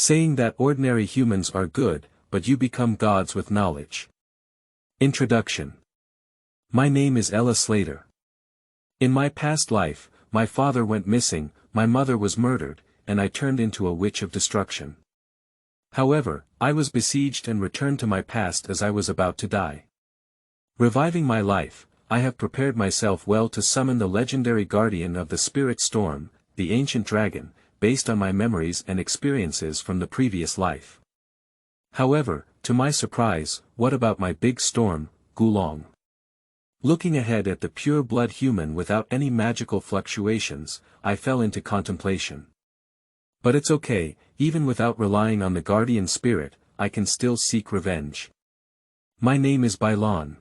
saying that ordinary humans are good, but you become gods with knowledge. Introduction. My name is Ella Slater. In my past life, my father went missing, my mother was murdered, and I turned into a witch of destruction. However, I was besieged and returned to my past as I was about to die. Reviving my life, I have prepared myself well to summon the legendary guardian of the spirit storm, the ancient dragon, based on my memories and experiences from the previous life. However, to my surprise, what about my big storm, Gulong? Looking ahead at the pure-blood human without any magical fluctuations, I fell into contemplation. But it's okay, even without relying on the guardian spirit, I can still seek revenge. My name is Bai Lan.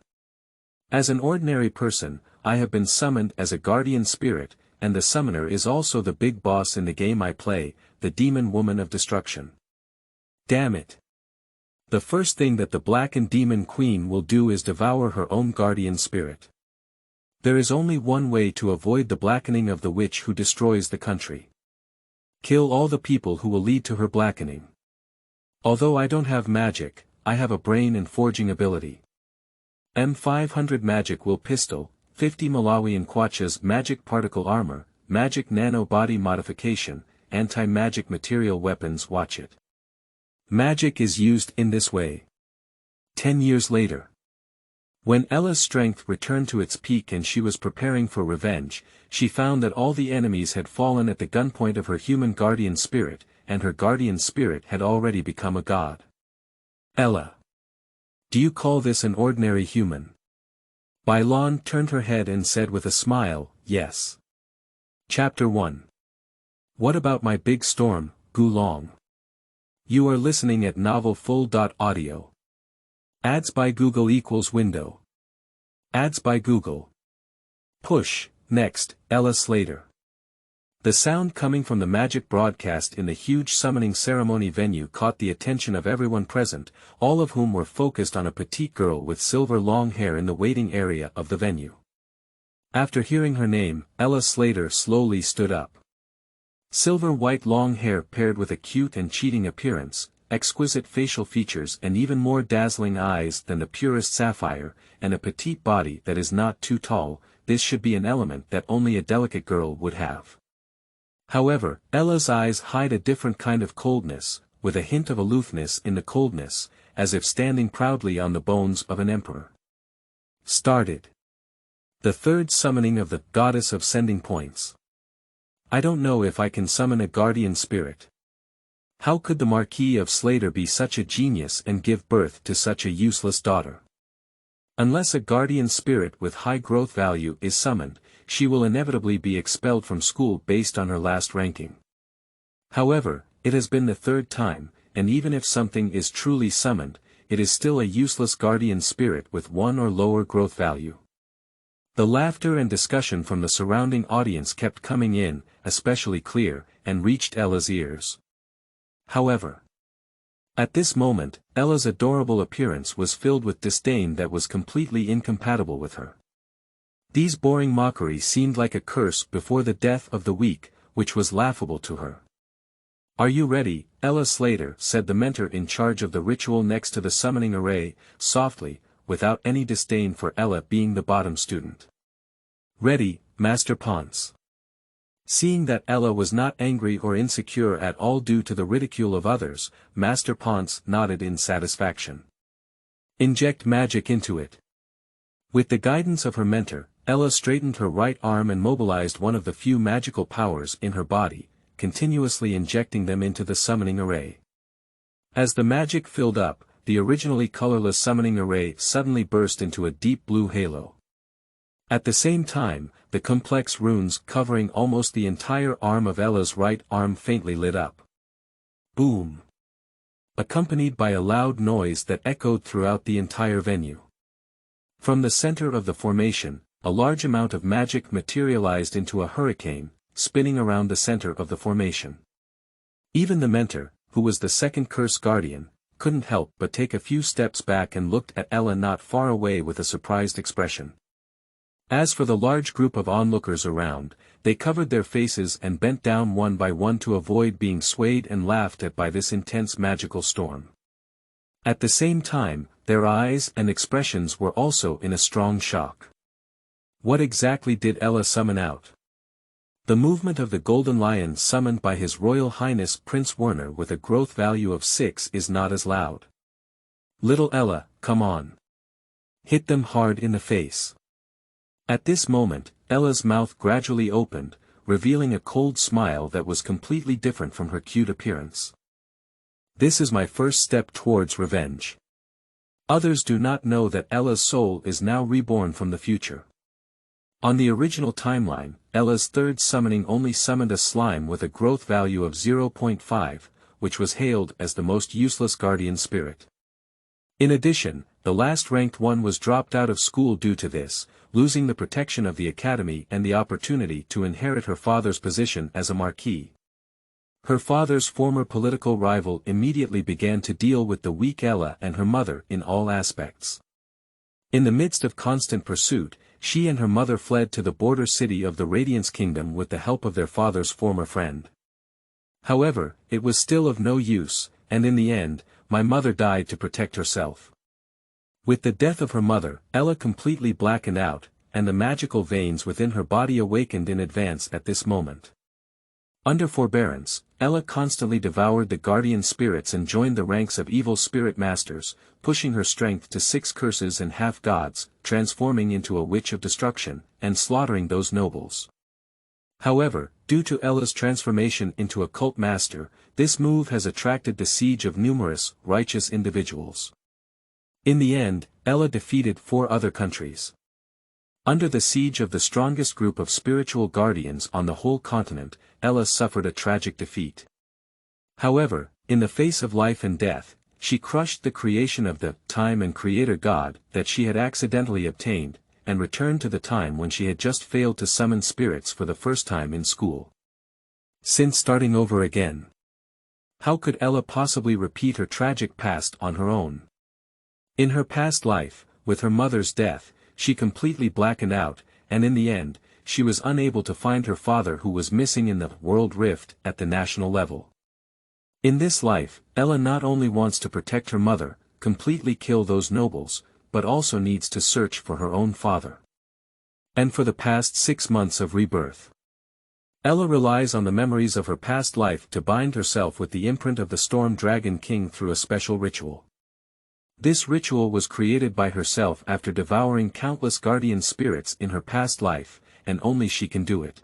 As an ordinary person, I have been summoned as a guardian spirit, and the summoner is also the big boss in the game I play, the Demon Woman of Destruction. Damn it. The first thing that the blackened demon queen will do is devour her own guardian spirit. There is only one way to avoid the blackening of the witch who destroys the country. Kill all the people who will lead to her blackening. Although I don't have magic, I have a brain and forging ability. M500 Magic Will Pistol, 50 Malawian Kwacha's Magic Particle Armor, Magic Nano Body Modification, Anti-Magic Material WeaponsWatch. Magic is used in this way. 10 years later. When Ella's strength returned to its peak and she was preparing for revenge, she found that all the enemies had fallen at the gunpoint of her human guardian spirit, and her guardian spirit had already become a god. Ella. Do you call this an ordinary human? Bai Lan turned her head and said with a smile, yes. Chapter 1. What about my big storm, Gulong? You are listening at novel full.audio. Ads by Google equals window. Ads by Google. Push, next, Ella Slater. The sound coming from the magic broadcast in the huge summoning ceremony venue caught the attention of everyone present, all of whom were focused on a petite girl with silver long hair in the waiting area of the venue. After hearing her name, Ella Slater slowly stood up. Silver white long hair paired with a cute and cheating appearance, exquisite facial features and even more dazzling eyes than the purest sapphire, and a petite body that is not too tall, this should be an element that only a delicate girl would have. However, Ella's eyes hide a different kind of coldness, with a hint of aloofness in the coldness, as if standing proudly on the bones of an emperor. Started. The third summoning of the goddess of sending points. I don't know if I can summon a guardian spirit. How could the Marquis of Slater be such a genius and give birth to such a useless daughter? Unless a guardian spirit with high growth value is summoned, she will inevitably be expelled from school based on her last ranking. However, it has been the third time, and even if something is truly summoned, it is still a useless guardian spirit with 1 or lower growth value. The laughter and discussion from the surrounding audience kept coming in, especially clear, and reached Ella's ears. However, at this moment, Ella's adorable appearance was filled with disdain that was completely incompatible with her. These boring mockeries seemed like a curse before the death of the weak, which was laughable to her. Are you ready, Ella Slater? Said the mentor in charge of the ritual next to the summoning array, softly, without any disdain for Ella being the bottom student. Ready, Master Ponce. Seeing that Ella was not angry or insecure at all due to the ridicule of others, Master Ponce nodded in satisfaction. Inject magic into it. With the guidance of her mentor, Ella straightened her right arm and mobilized one of the few magical powers in her body, continuously injecting them into the summoning array. As the magic filled up, the originally colorless summoning array suddenly burst into a deep blue halo. At the same time, the complex runes covering almost the entire arm of Ella's right arm faintly lit up. Boom! Accompanied by a loud noise that echoed throughout the entire venue. From the center of the formation, a large amount of magic materialized into a hurricane, spinning around the center of the formation. Even the mentor, who was the second curse guardian, couldn't help but take a few steps back and looked at Ella not far away with a surprised expression. As for the large group of onlookers around, they covered their faces and bent down one by one to avoid being swayed and laughed at by this intense magical storm. At the same time, their eyes and expressions were also in a strong shock. What exactly did Ella summon out? The movement of the golden lion summoned by His Royal Highness Prince Werner with a growth value of 6 is not as loud. Little Ella, come on. Hit them hard in the face. At this moment, Ella's mouth gradually opened, revealing a cold smile that was completely different from her cute appearance. This is my first step towards revenge. Others do not know that Ella's soul is now reborn from the future. On the original timeline, Ella's third summoning only summoned a slime with a growth value of 0.5, which was hailed as the most useless guardian spirit. In addition, the last ranked one was dropped out of school due to this, losing the protection of the academy and the opportunity to inherit her father's position as a marquis. Her father's former political rival immediately began to deal with the weak Ella and her mother in all aspects. In the midst of constant pursuit, she and her mother fled to the border city of the Radiance Kingdom with the help of their father's former friend. However, it was still of no use, and in the end, my mother died to protect herself. With the death of her mother, Ella completely blackened out, and the magical veins within her body awakened in advance at this moment. Under forbearance, Ella constantly devoured the guardian spirits and joined the ranks of evil spirit masters, pushing her strength to 6 curses and half-gods, transforming into a witch of destruction, and slaughtering those nobles. However, due to Ella's transformation into a cult master, this move has attracted the siege of numerous, righteous individuals. In the end, Ella defeated 4 other countries. Under the siege of the strongest group of spiritual guardians on the whole continent, Ella suffered a tragic defeat. However, in the face of life and death, she crushed the creation of the time and creator god that she had accidentally obtained, and returned to the time when she had just failed to summon spirits for the first time in school. Since starting over again. How could Ella possibly repeat her tragic past on her own? In her past life, with her mother's death, she completely blackened out, and in the end, she was unable to find her father who was missing in the world rift at the national level. In this life, Ella not only wants to protect her mother, completely kill those nobles, but also needs to search for her own father. And for the past 6 months of rebirth, Ella relies on the memories of her past life to bind herself with the imprint of the Storm Dragon King through a special ritual. This ritual was created by herself after devouring countless guardian spirits in her past life, and only she can do it.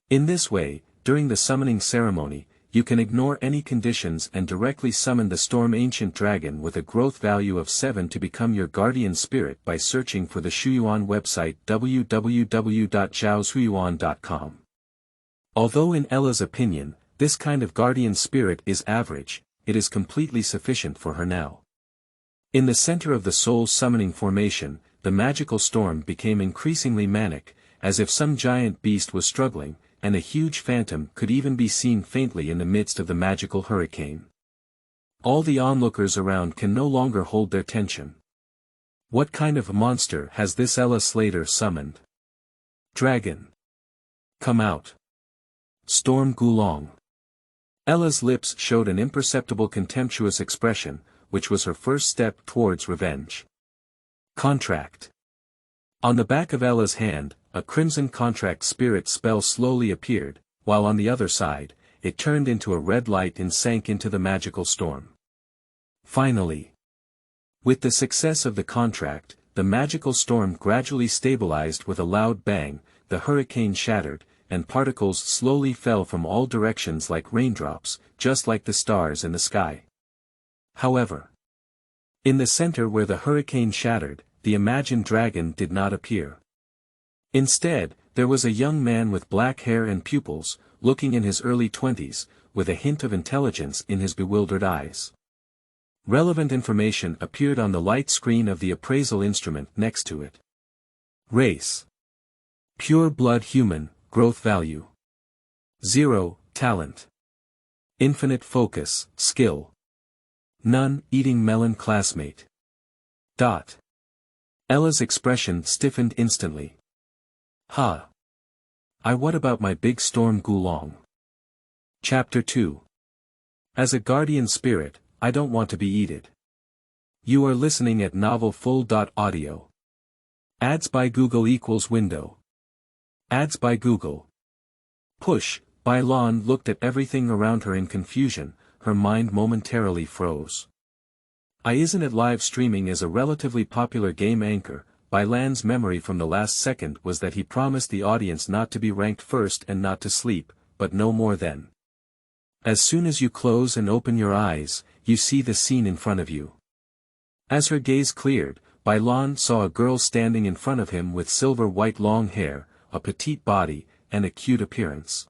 In this way, during the summoning ceremony, you can ignore any conditions and directly summon the Storm Ancient Dragon with a growth value of 7 to become your guardian spirit by searching for the Shuyuan website www.zhaoshuyuan.com. Although in Ella's opinion, this kind of guardian spirit is average, it is completely sufficient for her now. In the center of the soul summoning formation, the magical storm became increasingly manic, as if some giant beast was struggling, and a huge phantom could even be seen faintly in the midst of the magical hurricane. All the onlookers around can no longer hold their tension. What kind of monster has this Ella Slater summoned? Dragon. Come out. Storm Gulong. Ella's lips showed an imperceptible contemptuous expression, which was her first step towards revenge. Contract. On the back of Ella's hand, a crimson contract spirit spell slowly appeared, while on the other side, it turned into a red light and sank into the magical storm. Finally. With the success of the contract, the magical storm gradually stabilized with a loud bang, the hurricane shattered, and particles slowly fell from all directions like raindrops, just like the stars in the sky. However, in the center where the hurricane shattered, the imagined dragon did not appear. Instead, there was a young man with black hair and pupils, looking in his early 20s, with a hint of intelligence in his bewildered eyes. Relevant information appeared on the light screen of the appraisal instrument next to it. Race. Pure blood human, growth value. 0, talent. Infinite focus, skill. None, eating melon classmate. Ella's expression stiffened instantly. Ha! What about my big storm Gulong? Chapter 2. As a guardian spirit, I don't want to be eaten. You are listening at novel full.audio. Ads by Google equals window. Ads by Google. Push. Bai Lan looked at everything around her in confusion, her mind momentarily froze. Isn't it live streaming as a relatively popular game anchor? Bai Lan's memory from the last second was that he promised the audience not to be ranked first and not to sleep, but no more than. As soon as you close and open your eyes, you see the scene in front of you. As her gaze cleared, Bai Lan saw a girl standing in front of him with silver-white long hair, a petite body, and a cute appearance.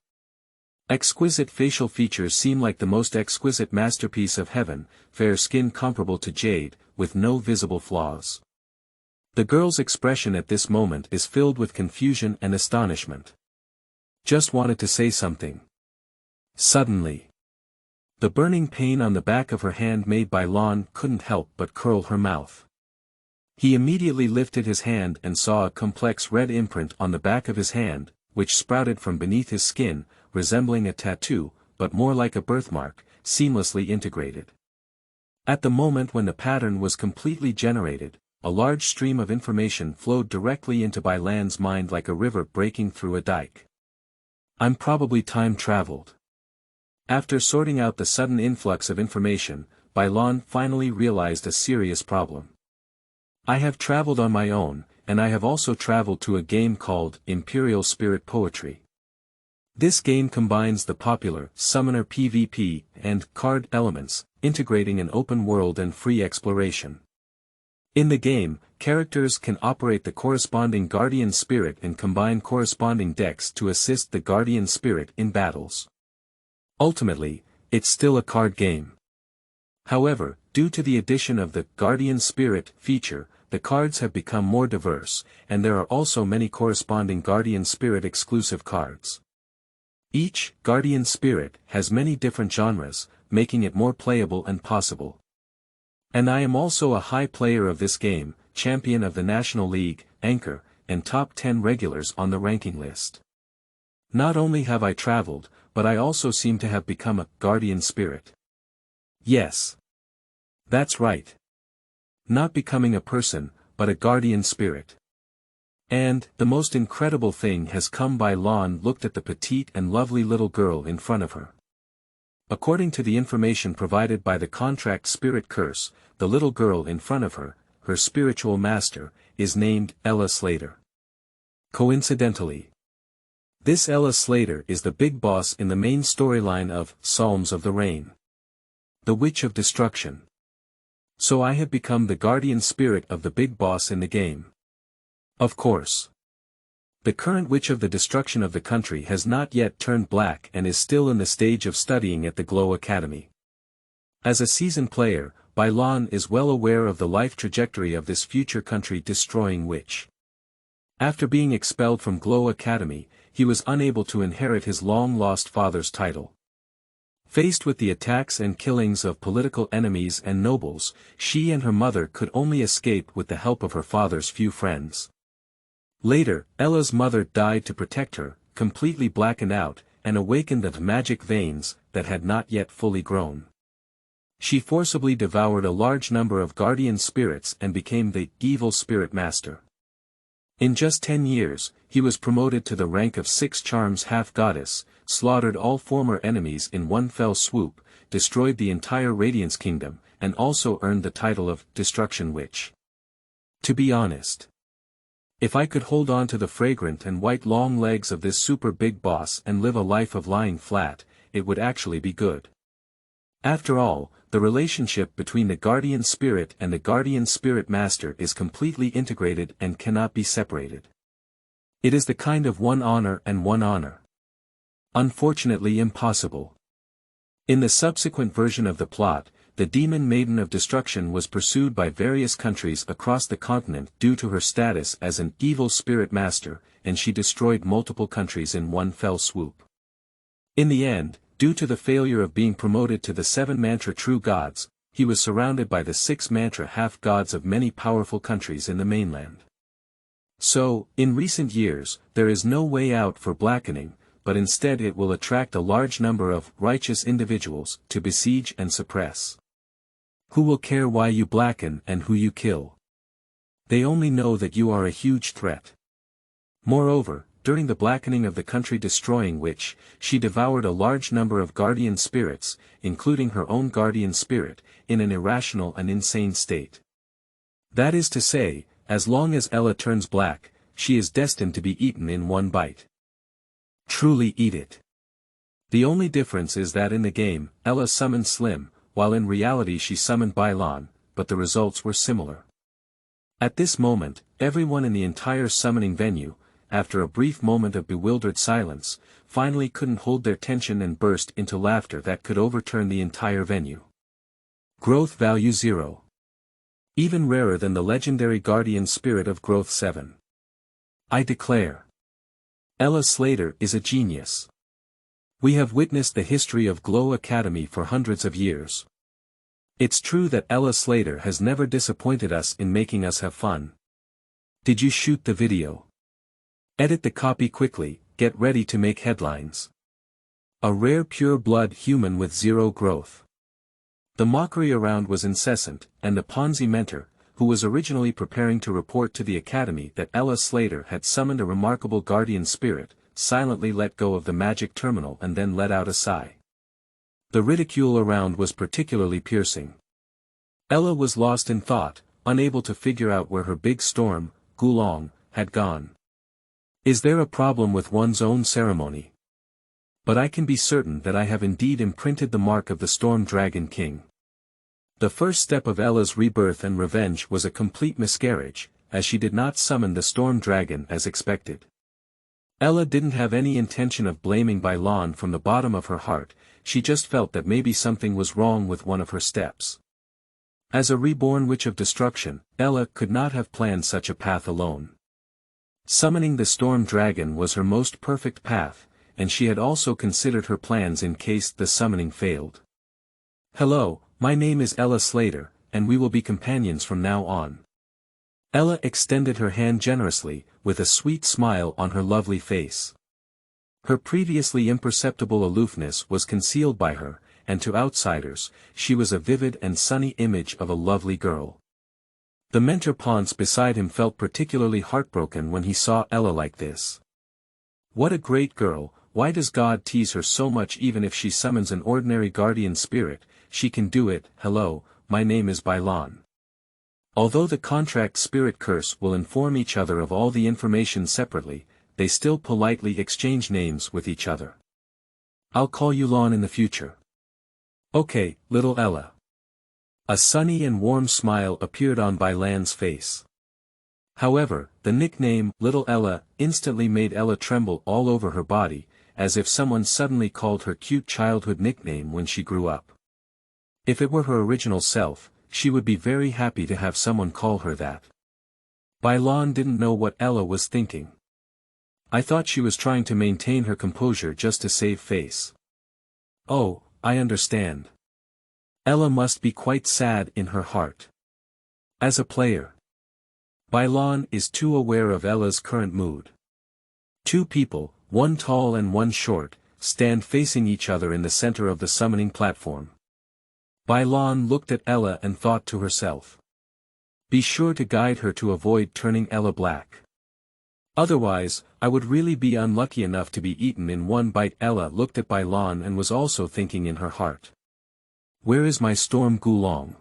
Exquisite facial features seem like the most exquisite masterpiece of heaven, fair skin comparable to jade, with no visible flaws. The girl's expression at this moment is filled with confusion and astonishment. Just wanted to say something. Suddenly, the burning pain on the back of her hand made Bai Lan couldn't help but curl her mouth. He immediately lifted his hand and saw a complex red imprint on the back of his hand, which sprouted from beneath his skin, resembling a tattoo, but more like a birthmark, seamlessly integrated. At the moment when the pattern was completely generated, a large stream of information flowed directly into Bai Lan's mind like a river breaking through a dike. I'm probably time-traveled. After sorting out the sudden influx of information, Bai Lan finally realized a serious problem. I have traveled on my own, and I have also traveled to a game called Imperial Spirit Poetry. This game combines the popular Summoner PvP and card elements, integrating an open world and free exploration. In the game, characters can operate the corresponding Guardian Spirit and combine corresponding decks to assist the Guardian Spirit in battles. Ultimately, it's still a card game. However, due to the addition of the Guardian Spirit feature, the cards have become more diverse, and there are also many corresponding Guardian Spirit exclusive cards. Each Guardian Spirit has many different genres, making it more playable and possible. And I am also a high player of this game, champion of the National League, anchor, and top 10 regulars on the ranking list. Not only have I traveled, but I also seem to have become a Guardian Spirit. Yes. That's right. Not becoming a person, but a Guardian Spirit. And, the most incredible thing has come. Bai Lan looked at the petite and lovely little girl in front of her. According to the information provided by the contract spirit curse, the little girl in front of her, her spiritual master, is named Ella Slater. Coincidentally, this Ella Slater is the big boss in the main storyline of Psalms of the Rain. The Witch of Destruction. So I have become the guardian spirit of the big boss in the game. Of course. The current Witch of the Destruction of the country has not yet turned black and is still in the stage of studying at the Glow Academy. As a seasoned player, Bai Lan is well aware of the life trajectory of this future country-destroying witch. After being expelled from Glow Academy, he was unable to inherit his long-lost father's title. Faced with the attacks and killings of political enemies and nobles, she and her mother could only escape with the help of her father's few friends. Later, Ella's mother died to protect her, completely blackened out, and awakened the magic veins that had not yet fully grown. She forcibly devoured a large number of guardian spirits and became the evil spirit master. In just 10 years, he was promoted to the rank of 6 charms half-goddess, slaughtered all former enemies in one fell swoop, destroyed the entire Radiance Kingdom, and also earned the title of Destruction Witch. To be honest, if I could hold on to the fragrant and white long legs of this super big boss and live a life of lying flat, it would actually be good. After all, the relationship between the Guardian Spirit and the Guardian Spirit Master is completely integrated and cannot be separated. It is the kind of one honor and one honor. Unfortunately impossible. In the subsequent version of the plot, the Demon Maiden of Destruction was pursued by various countries across the continent due to her status as an evil spirit master, and she destroyed multiple countries in one fell swoop. In the end, due to the failure of being promoted to the 7 mantra true gods, he was surrounded by the 6 mantra half-gods of many powerful countries in the mainland. So, in recent years, there is no way out for blackening, but instead it will attract a large number of righteous individuals to besiege and suppress. Who will care why you blacken and who you kill? They only know that you are a huge threat. Moreover, during the blackening of the country destroying which, she devoured a large number of guardian spirits, including her own guardian spirit, in an irrational and insane state. That is to say, as long as Ella turns black, she is destined to be eaten in one bite. Truly eat it. The only difference is that in the game, Ella summoned Slim, while in reality she summoned Bai Lan, but the results were similar. At this moment, everyone in the entire summoning venue, after a brief moment of bewildered silence, finally couldn't hold their tension and burst into laughter that could overturn the entire venue. Growth value 0. Even rarer than the legendary guardian spirit of growth 7. I declare. Ella Slater is a genius. We have witnessed the history of Glow Academy for hundreds of years. It's true that Ella Slater has never disappointed us in making us have fun. Did you shoot the video? Edit the copy quickly, get ready to make headlines. A rare pure-blood human with 0 growth. The mockery around was incessant, and the Ponzi mentor, who was originally preparing to report to the Academy that Ella Slater had summoned a remarkable guardian spirit, silently let go of the magic terminal and then let out a sigh. The ridicule around was particularly piercing. Ella was lost in thought, unable to figure out where her big storm, Gulong, had gone. Is there a problem with one's own ceremony? But I can be certain that I have indeed imprinted the mark of the Storm Dragon King. The first step of Ella's rebirth and revenge was a complete miscarriage, as she did not summon the Storm Dragon as expected. Ella didn't have any intention of blaming Bai Lan from the bottom of her heart, she just felt that maybe something was wrong with one of her steps. As a reborn witch of destruction, Ella could not have planned such a path alone. Summoning the Storm Dragon was her most perfect path, and she had also considered her plans in case the summoning failed. Hello, my name is Ella Slater, and we will be companions from now on. Ella extended her hand generously, with a sweet smile on her lovely face. Her previously imperceptible aloofness was concealed by her, and to outsiders, she was a vivid and sunny image of a lovely girl. The mentor Ponce beside him felt particularly heartbroken when he saw Ella like this. What a great girl, why does God tease her so much? Even if she summons an ordinary guardian spirit, she can do it. Hello, my name is Bai Lan. Although the contract spirit curse will inform each other of all the information separately, they still politely exchange names with each other. I'll call you Lan in the future. Okay, little Ella. A sunny and warm smile appeared on Bai Lan's face. However, the nickname, Little Ella, instantly made Ella tremble all over her body, as if someone suddenly called her cute childhood nickname when she grew up. If it were her original self, she would be very happy to have someone call her that. Bai Lan didn't know what Ella was thinking. I thought she was trying to maintain her composure just to save face. Oh, I understand. Ella must be quite sad in her heart. As a player, Bai Lan is too aware of Ella's current mood. Two people, one tall and one short, stand facing each other in the center of the summoning platform. Bai Lan looked at Ella and thought to herself. Be sure to guide her to avoid turning Ella black. Otherwise, I would really be unlucky enough to be eaten in one bite. Ella looked at Bai Lan and was also thinking in her heart. Where is my storm Gulong?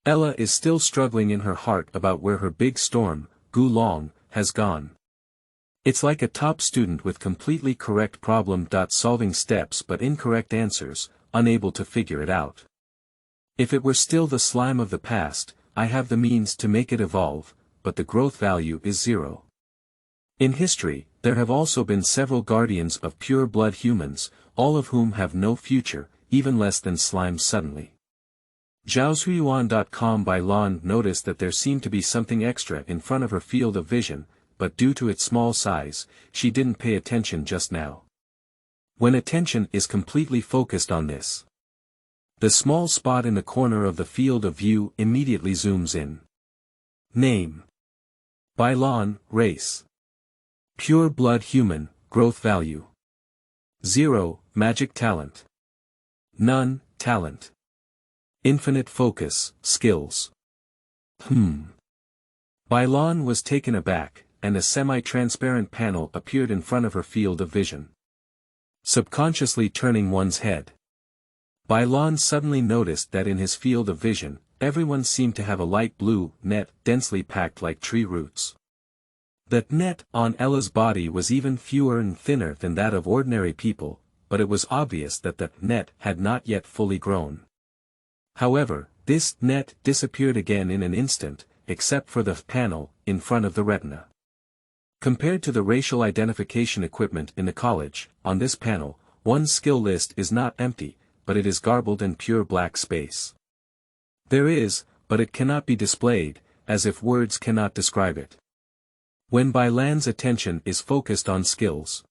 Ella is still struggling in her heart about where her big storm, Gulong, has gone. It's like a top student with completely correct problem-solving steps but incorrect answers, unable to figure it out. If it were still the slime of the past, I have the means to make it evolve, but the growth value is 0. In history, there have also been several guardians of pure-blood humans, all of whom have no future, even less than slime suddenly. Zhaozuiyuan.com Bai Lan noticed that there seemed to be something extra in front of her field of vision, but due to its small size, she didn't pay attention just now. When attention is completely focused on this, the small spot in the corner of the field of view immediately zooms in. Name. Bai Lan, race. Pure blood human, growth value. 0, magic talent. None, talent. Infinite focus, skills. Bai Lan was taken aback, and a semi-transparent panel appeared in front of her field of vision. Subconsciously turning one's head, Bai Lan suddenly noticed that in his field of vision, everyone seemed to have a light blue net densely packed like tree roots. That net on Ella's body was even fewer and thinner than that of ordinary people, but it was obvious that the net had not yet fully grown. However, this net disappeared again in an instant, except for the panel in front of the retina. Compared to the racial identification equipment in the college, on this panel, one's skill list is not empty, but it is garbled in pure black space. There is, but it cannot be displayed, as if words cannot describe it. When Bai Lan's attention is focused on skills,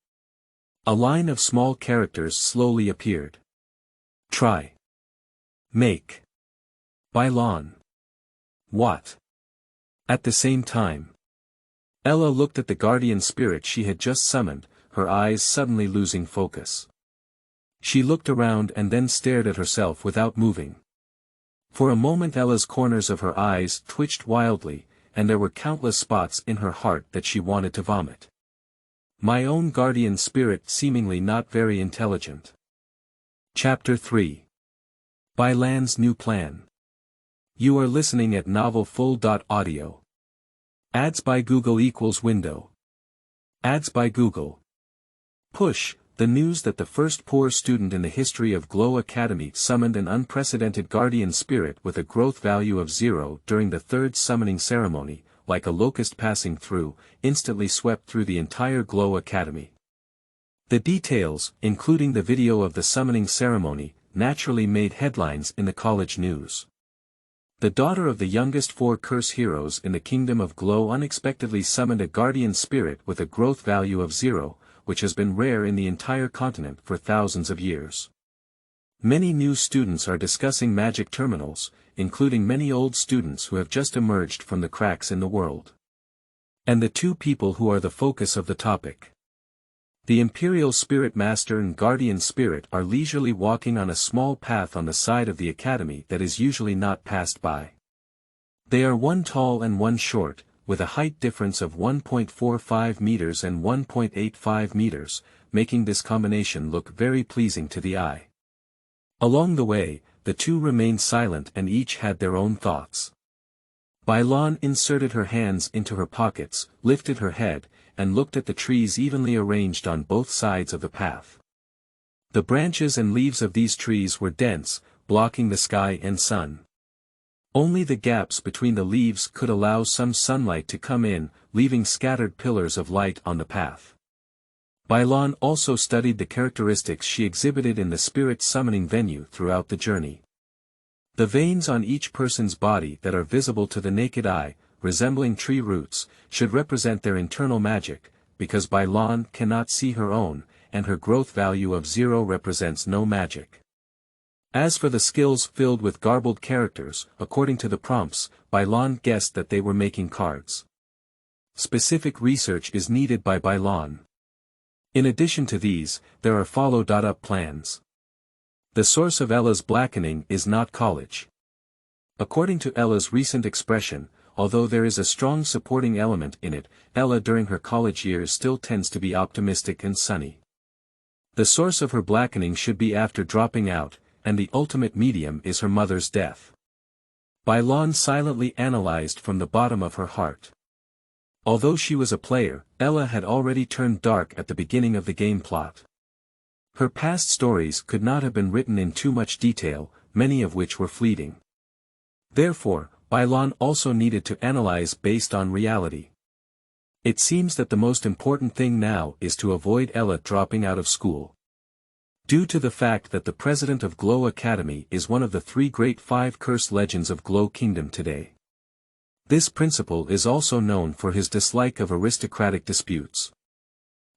a line of small characters slowly appeared. Try. Make. Bai Lan. What? At the same time, Ella looked at the guardian spirit she had just summoned, her eyes suddenly losing focus. She looked around and then stared at herself without moving. For a moment Ella's corners of her eyes twitched wildly, and there were countless spots in her heart that she wanted to vomit. My own guardian spirit seemingly not very intelligent. Chapter 3. Bai Lan's new plan. You are listening at novel full.audio. Ads by Google equals window. Ads by Google. Push, the news that the first poor student in the history of Glow Academy summoned an unprecedented guardian spirit with a growth value of 0 during the third summoning ceremony, like a locust passing through, instantly swept through the entire Glow Academy. The details, including the video of the summoning ceremony, naturally made headlines in the college news. The daughter of the youngest 4 curse heroes in the kingdom of Glow unexpectedly summoned a guardian spirit with a growth value of 0, which has been rare in the entire continent for thousands of years. Many new students are discussing magic terminals, including many old students who have just emerged from the cracks in the world. And the 2 people who are the focus of the topic. The Imperial Spirit Master and Guardian Spirit are leisurely walking on a small path on the side of the academy that is usually not passed by. They are one tall and one short, with a height difference of 1.45 meters and 1.85 meters, making this combination look very pleasing to the eye. Along the way, the 2 remained silent and each had their own thoughts. Bai Lan inserted her hands into her pockets, lifted her head, and looked at the trees evenly arranged on both sides of the path. The branches and leaves of these trees were dense, blocking the sky and sun. Only the gaps between the leaves could allow some sunlight to come in, leaving scattered pillars of light on the path. Bai Lan also studied the characteristics she exhibited in the spirit summoning venue throughout the journey. The veins on each person's body that are visible to the naked eye, resembling tree roots, should represent their internal magic, because Bai Lan cannot see her own, and her growth value of 0 represents no magic. As for the skills filled with garbled characters, according to the prompts, Bai Lan guessed that they were making cards. Specific research is needed by Bai Lan. In addition to these, there are follow-up plans. The source of Ella's blackening is not college. According to Ella's recent expression, although there is a strong supporting element in it, Ella during her college years still tends to be optimistic and sunny. The source of her blackening should be after dropping out, and the ultimate medium is her mother's death. Bai Lan silently analyzed from the bottom of her heart. Although she was a player, Ella had already turned dark at the beginning of the game plot. Her past stories could not have been written in too much detail, many of which were fleeting. Therefore, Bai Lan also needed to analyze based on reality. It seems that the most important thing now is to avoid Ella dropping out of school. Due to the fact that the president of Glow Academy is one of the 3 great 5 curse legends of Glow Kingdom today. This principal is also known for his dislike of aristocratic disputes.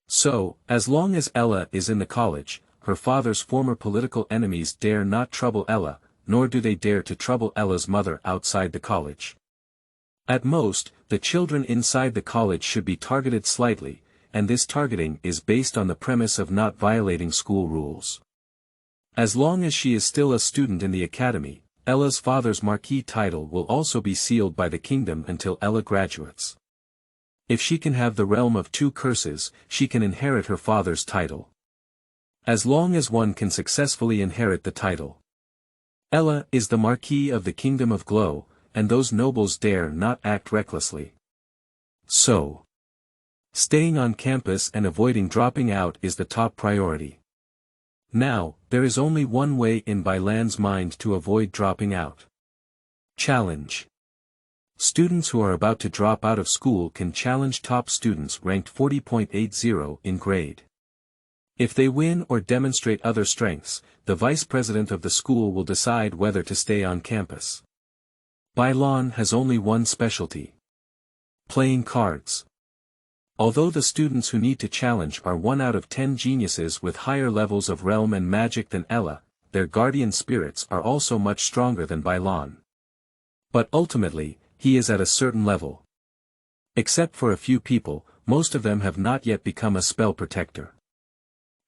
So, as long as Ella is in the college, her father's former political enemies dare not trouble Ella, nor do they dare to trouble Ella's mother outside the college. At most, the children inside the college should be targeted slightly, and this targeting is based on the premise of not violating school rules. As long as she is still a student in the academy, Ella's father's marquee title will also be sealed by the kingdom until Ella graduates. If she can have the realm of 2 curses, she can inherit her father's title. As long as one can successfully inherit the title. Ella is the marquis of the kingdom of Glow, and those nobles dare not act recklessly. So, staying on campus and avoiding dropping out is the top priority. Now, there is only one way in Bai Lan's mind to avoid dropping out. Challenge. Students who are about to drop out of school can challenge top students ranked 40.80 in grade. If they win or demonstrate other strengths, the vice president of the school will decide whether to stay on campus. Bai Lan has only one specialty: playing cards. Although the students who need to challenge are 1 out of 10 geniuses with higher levels of realm and magic than Ella, their guardian spirits are also much stronger than Bai Lan. But ultimately, he is at a certain level. Except for a few people, most of them have not yet become a spell protector.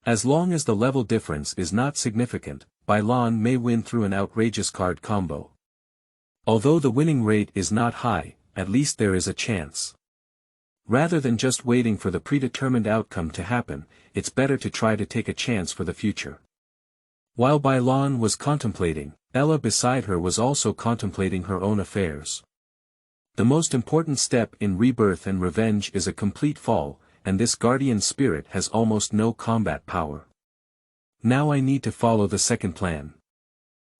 As long as the level difference is not significant, Bai Lan may win through an outrageous card combo. Although the winning rate is not high, at least there is a chance. Rather than just waiting for the predetermined outcome to happen, it's better to try to take a chance for the future. While Bai Lan was contemplating, Ella beside her was also contemplating her own affairs. The most important step in rebirth and revenge is a complete fall, and this guardian spirit has almost no combat power. Now I need to follow the second plan.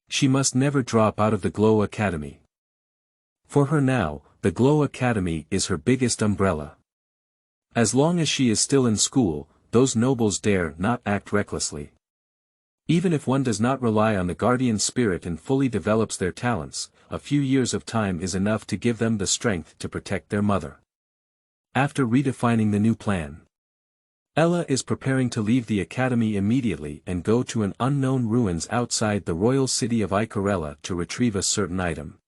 She must never drop out of the Glow Academy. For her now, the Glow Academy is her biggest umbrella. As long as she is still in school, those nobles dare not act recklessly. Even if one does not rely on the guardian spirit and fully develops their talents, a few years of time is enough to give them the strength to protect their mother. After redefining the new plan, Ella is preparing to leave the academy immediately and go to an unknown ruins outside the royal city of Icarella to retrieve a certain item.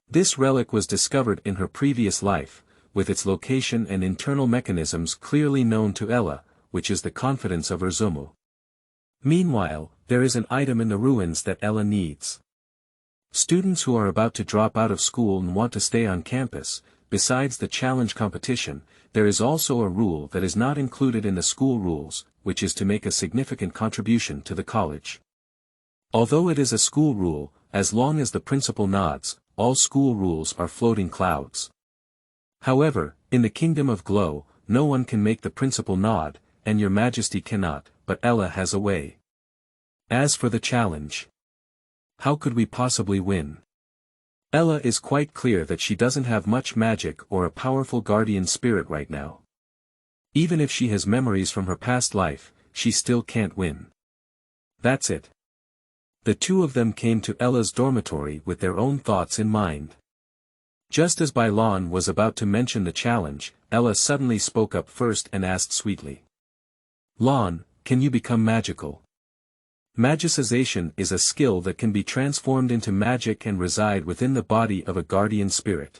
This relic was discovered in her previous life, with its location and internal mechanisms clearly known to Ella, which is the confidence of Urzumu. Meanwhile, there is an item in the ruins that Ella needs. Students who are about to drop out of school and want to stay on campus, besides the challenge competition, there is also a rule that is not included in the school rules, which is to make a significant contribution to the college. Although it is a school rule, as long as the principal nods, all school rules are floating clouds. However, in the Kingdom of Glow, no one can make the principal nod, and your majesty cannot, but Ella has a way. As for the challenge, how could we possibly win? Ella is quite clear that she doesn't have much magic or a powerful guardian spirit right now. Even if she has memories from her past life, she still can't win. That's it. The two of them came to Ella's dormitory with their own thoughts in mind. Just as Bai Lan was about to mention the challenge, Ella suddenly spoke up first and asked sweetly. Lan, can you become magical? Magicization is a skill that can be transformed into magic and reside within the body of a guardian spirit.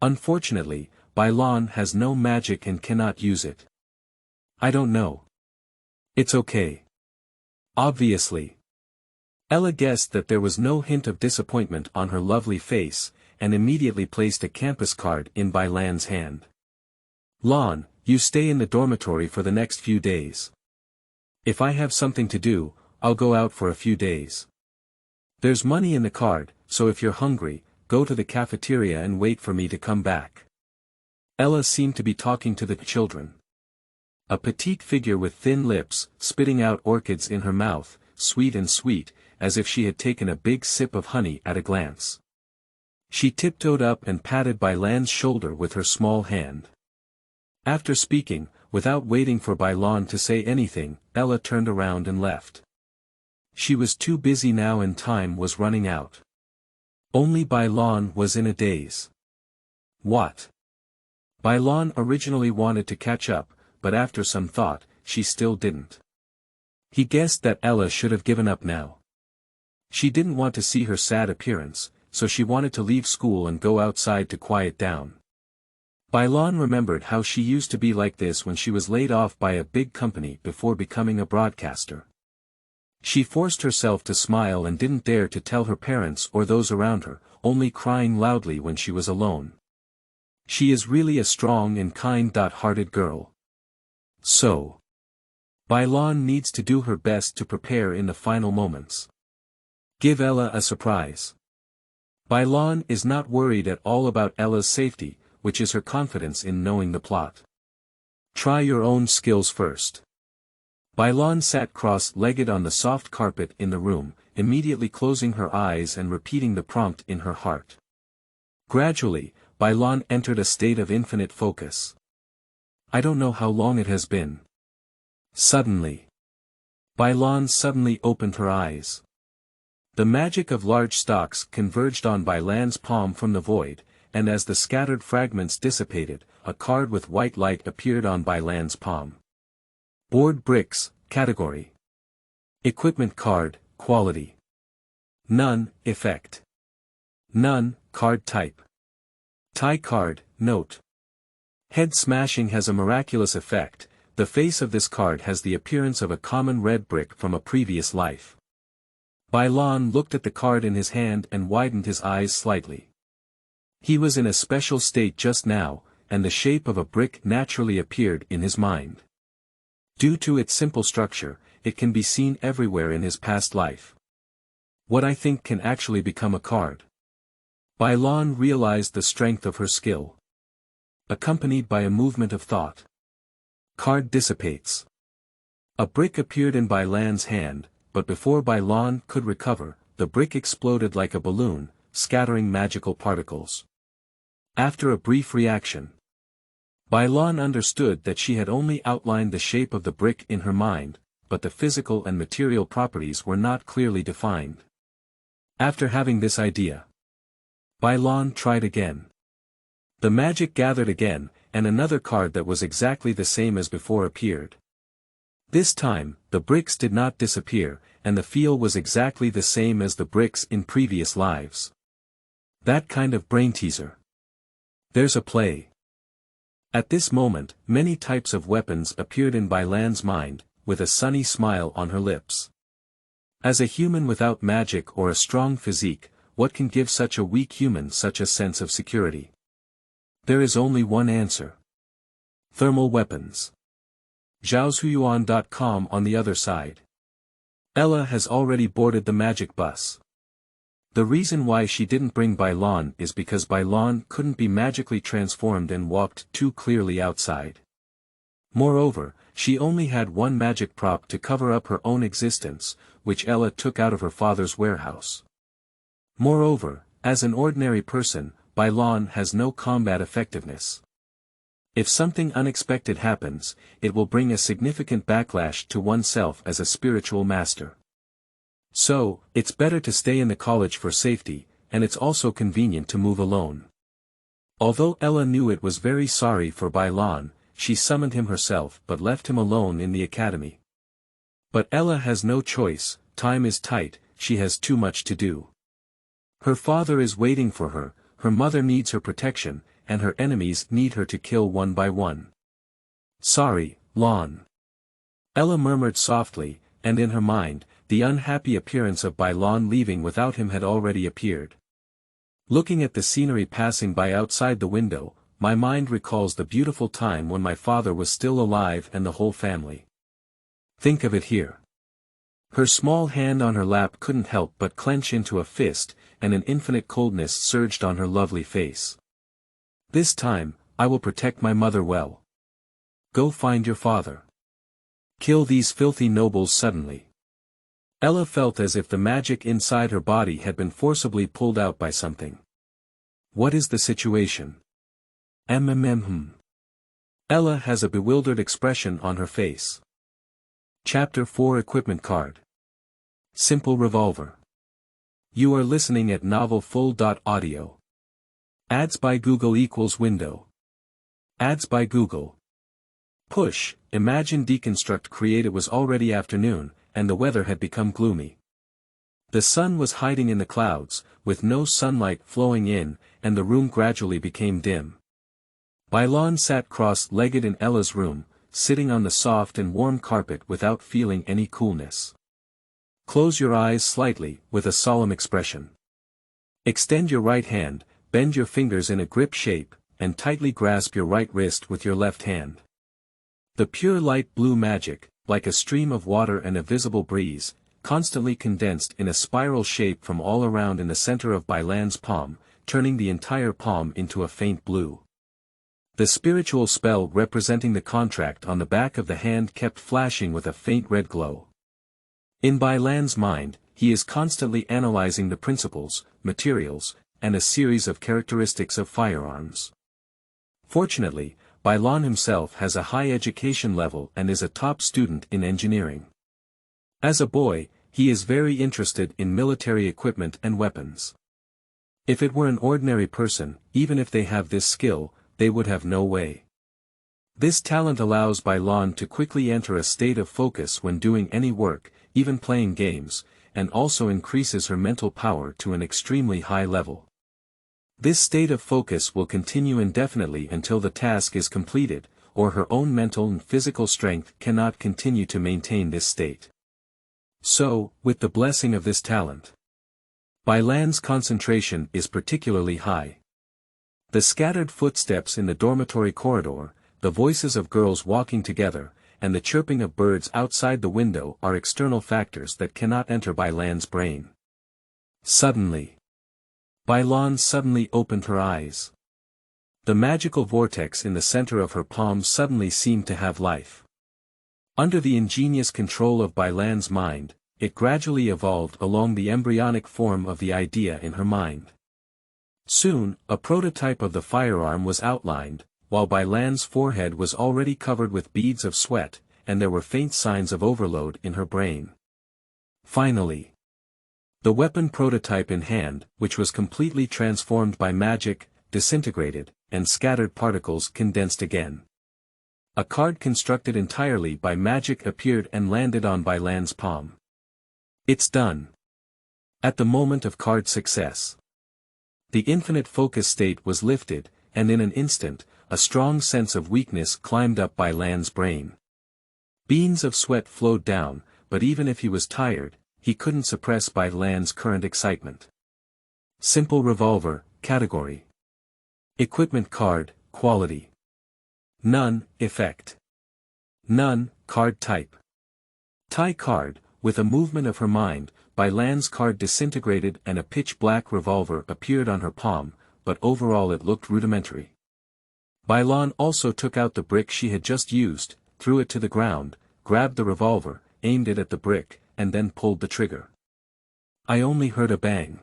Unfortunately, Bai Lan has no magic and cannot use it. I don't know. It's okay. Obviously. Ella guessed that there was no hint of disappointment on her lovely face, and immediately placed a campus card in Bai Lan's hand. Lan, you stay in the dormitory for the next few days. If I have something to do, I'll go out for a few days. There's money in the card, so if you're hungry, go to the cafeteria and wait for me to come back. Ella seemed to be talking to the children. A petite figure with thin lips, spitting out orchids in her mouth, sweet and sweet, as if she had taken a big sip of honey at a glance. She tiptoed up and patted Bai Lan's shoulder with her small hand. After speaking, without waiting for Bai Lan to say anything, Ella turned around and left. She was too busy now and time was running out. Only Bai Lan was in a daze. What? Bai Lan originally wanted to catch up, but after some thought, she still didn't. He guessed that Ella should have given up now. She didn't want to see her sad appearance, so she wanted to leave school and go outside to quiet down. Bai Lan remembered how she used to be like this when she was laid off by a big company before becoming a broadcaster. She forced herself to smile and didn't dare to tell her parents or those around her, only crying loudly when she was alone. She is really a strong and kind-hearted girl. So, Bai Lan needs to do her best to prepare in the final moments. Give Ella a surprise. Bai Lan is not worried at all about Ella's safety, which is her confidence in knowing the plot. Try your own skills first. Bai Lan sat cross-legged on the soft carpet in the room, immediately closing her eyes and repeating the prompt in her heart. Gradually, Bai Lan entered a state of infinite focus. I don't know how long it has been. Suddenly. Bai Lan suddenly opened her eyes. The magic of large stalks converged on Bai Lan's palm from the void, and as the scattered fragments dissipated, a card with white light appeared on Bai Lan's palm. Board bricks, category. Equipment card, quality. None, effect. None, card type. Tie card, note. Head smashing has a miraculous effect. The face of this card has the appearance of a common red brick from a previous life. Bai Lan looked at the card in his hand and widened his eyes slightly. He was in a special state just now, and the shape of a brick naturally appeared in his mind. Due to its simple structure, it can be seen everywhere in his past life. What I think can actually become a card. Bai Lan realized the strength of her skill. Accompanied by a movement of thought. Card dissipates. A brick appeared in Bai Lan's hand, but before Bai Lan could recover, the brick exploded like a balloon, scattering magical particles. After a brief reaction, Bai Lan understood that she had only outlined the shape of the brick in her mind, but the physical and material properties were not clearly defined. After having this idea, Bai Lan tried again. The magic gathered again, and another card that was exactly the same as before appeared. This time, the bricks did not disappear, and the feel was exactly the same as the bricks in previous lives. That kind of brain teaser. There's a play. At this moment, many types of weapons appeared in Bai Lan's mind, with a sunny smile on her lips. As a human without magic or a strong physique, what can give such a weak human such a sense of security? There is only one answer. Thermal weapons. Zhaoshuyuan.com on the other side. Ella has already boarded the magic bus. The reason why she didn't bring Bai Lan is because Bai Lan couldn't be magically transformed and walked too clearly outside. Moreover, she only had one magic prop to cover up her own existence, which Ella took out of her father's warehouse. Moreover, as an ordinary person, Bai Lan has no combat effectiveness. If something unexpected happens, it will bring a significant backlash to oneself as a spiritual master. So, it's better to stay in the college for safety, and it's also convenient to move alone. Although Ella knew it was very sorry for Bai Lan, she summoned him herself but left him alone in the academy. But Ella has no choice, time is tight, she has too much to do. Her father is waiting for her mother needs her protection, and her enemies need her to kill one by one. Sorry, Lan. Ella murmured softly, and in her mind, the unhappy appearance of Bai Lan leaving without him had already appeared. Looking at the scenery passing by outside the window, my mind recalls the beautiful time when my father was still alive and the whole family. Think of it here. Her small hand on her lap couldn't help but clench into a fist, and an infinite coldness surged on her lovely face. This time, I will protect my mother well. Go find your father. Kill these filthy nobles suddenly. Ella felt as if the magic inside her body had been forcibly pulled out by something. What is the situation? Ella has a bewildered expression on her face. Chapter 4 Equipment Card. Simple Revolver. You are listening at Novel Full.audio. Ads by Google equals window. Ads by Google. Push, imagine deconstruct create. It was already afternoon, and the weather had become gloomy. The sun was hiding in the clouds, with no sunlight flowing in, and the room gradually became dim. Bai Lan sat cross-legged in Ella's room, sitting on the soft and warm carpet without feeling any coolness. Close your eyes slightly, with a solemn expression. Extend your right hand, bend your fingers in a grip shape, and tightly grasp your right wrist with your left hand. The pure light blue magic, like a stream of water and a visible breeze, constantly condensed in a spiral shape from all around in the center of Bai Lan's palm, turning the entire palm into a faint blue. The spiritual spell representing the contract on the back of the hand kept flashing with a faint red glow. In Bai Lan's mind, he is constantly analyzing the principles, materials, and a series of characteristics of firearms. Fortunately, Bai Lan himself has a high education level and is a top student in engineering. As a boy, he is very interested in military equipment and weapons. If it were an ordinary person, even if they have this skill, they would have no way. This talent allows Bai Lan to quickly enter a state of focus when doing any work, even playing games, and also increases her mental power to an extremely high level. This state of focus will continue indefinitely until the task is completed, or her own mental and physical strength cannot continue to maintain this state. So, with the blessing of this talent, Bai Lan's concentration is particularly high. The scattered footsteps in the dormitory corridor, the voices of girls walking together, and the chirping of birds outside the window are external factors that cannot enter Bai Lan's brain. Suddenly, Bai Lan suddenly opened her eyes. The magical vortex in the center of her palm suddenly seemed to have life. Under the ingenious control of Bai Lan's mind, it gradually evolved along the embryonic form of the idea in her mind. Soon, a prototype of the firearm was outlined, while Bai Lan's forehead was already covered with beads of sweat, and there were faint signs of overload in her brain. Finally, the weapon prototype in hand, which was completely transformed by magic, disintegrated, and scattered particles condensed again. A card constructed entirely by magic appeared and landed on Bai Lan's palm. It's done. At the moment of card success, the infinite focus state was lifted, and in an instant, a strong sense of weakness climbed up Bai Lan's brain. Beans of sweat flowed down, but even if he was tired, he couldn't suppress Bai Lan's current excitement. Simple revolver, category. Equipment card, quality. None, effect. None, card type. Tie card, with a movement of her mind, Bai Lan's card disintegrated and a pitch-black revolver appeared on her palm, but overall it looked rudimentary. Bai Lan also took out the brick she had just used, threw it to the ground, grabbed the revolver, aimed it at the brick, and then pulled the trigger. I only heard a bang.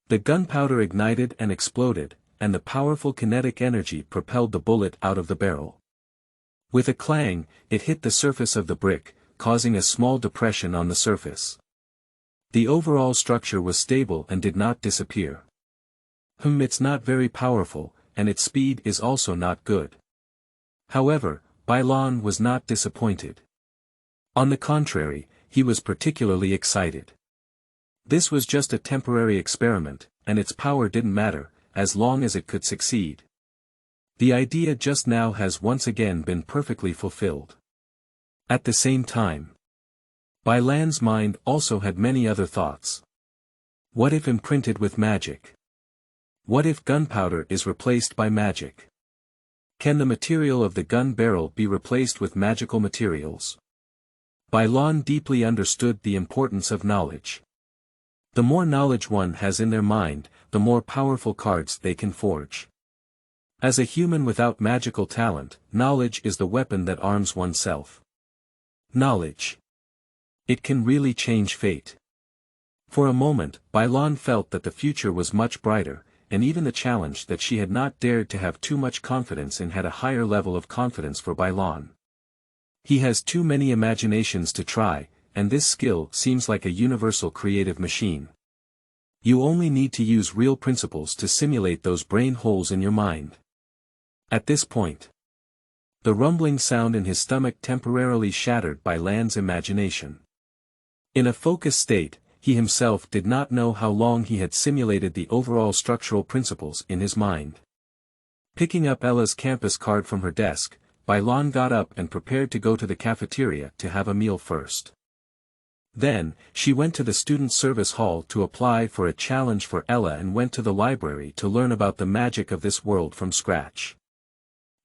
The gunpowder ignited and exploded, and the powerful kinetic energy propelled the bullet out of the barrel. With a clang, it hit the surface of the brick, causing a small depression on the surface. The overall structure was stable and did not disappear. It's not very powerful, and its speed is also not good. However, Bai Lan was not disappointed. On the contrary, he was particularly excited. This was just a temporary experiment, and its power didn't matter, as long as it could succeed. The idea just now has once again been perfectly fulfilled. At the same time, Bai Lan's mind also had many other thoughts. What if imprinted with magic? What if gunpowder is replaced by magic? Can the material of the gun barrel be replaced with magical materials? Bai Lan deeply understood the importance of knowledge. The more knowledge one has in their mind, the more powerful cards they can forge. As a human without magical talent, knowledge is the weapon that arms oneself. Knowledge. It can really change fate. For a moment, Bai Lan felt that the future was much brighter, and even the challenge that she had not dared to have too much confidence in had a higher level of confidence for Bai Lan. He has too many imaginations to try, and this skill seems like a universal creative machine. You only need to use real principles to simulate those brain holes in your mind. At this point, the rumbling sound in his stomach temporarily shattered Bai Lan's imagination. In a focused state, he himself did not know how long he had simulated the overall structural principles in his mind. Picking up Ella's campus card from her desk, Bai Lan got up and prepared to go to the cafeteria to have a meal first. Then, she went to the student service hall to apply for a challenge for Ella and went to the library to learn about the magic of this world from scratch.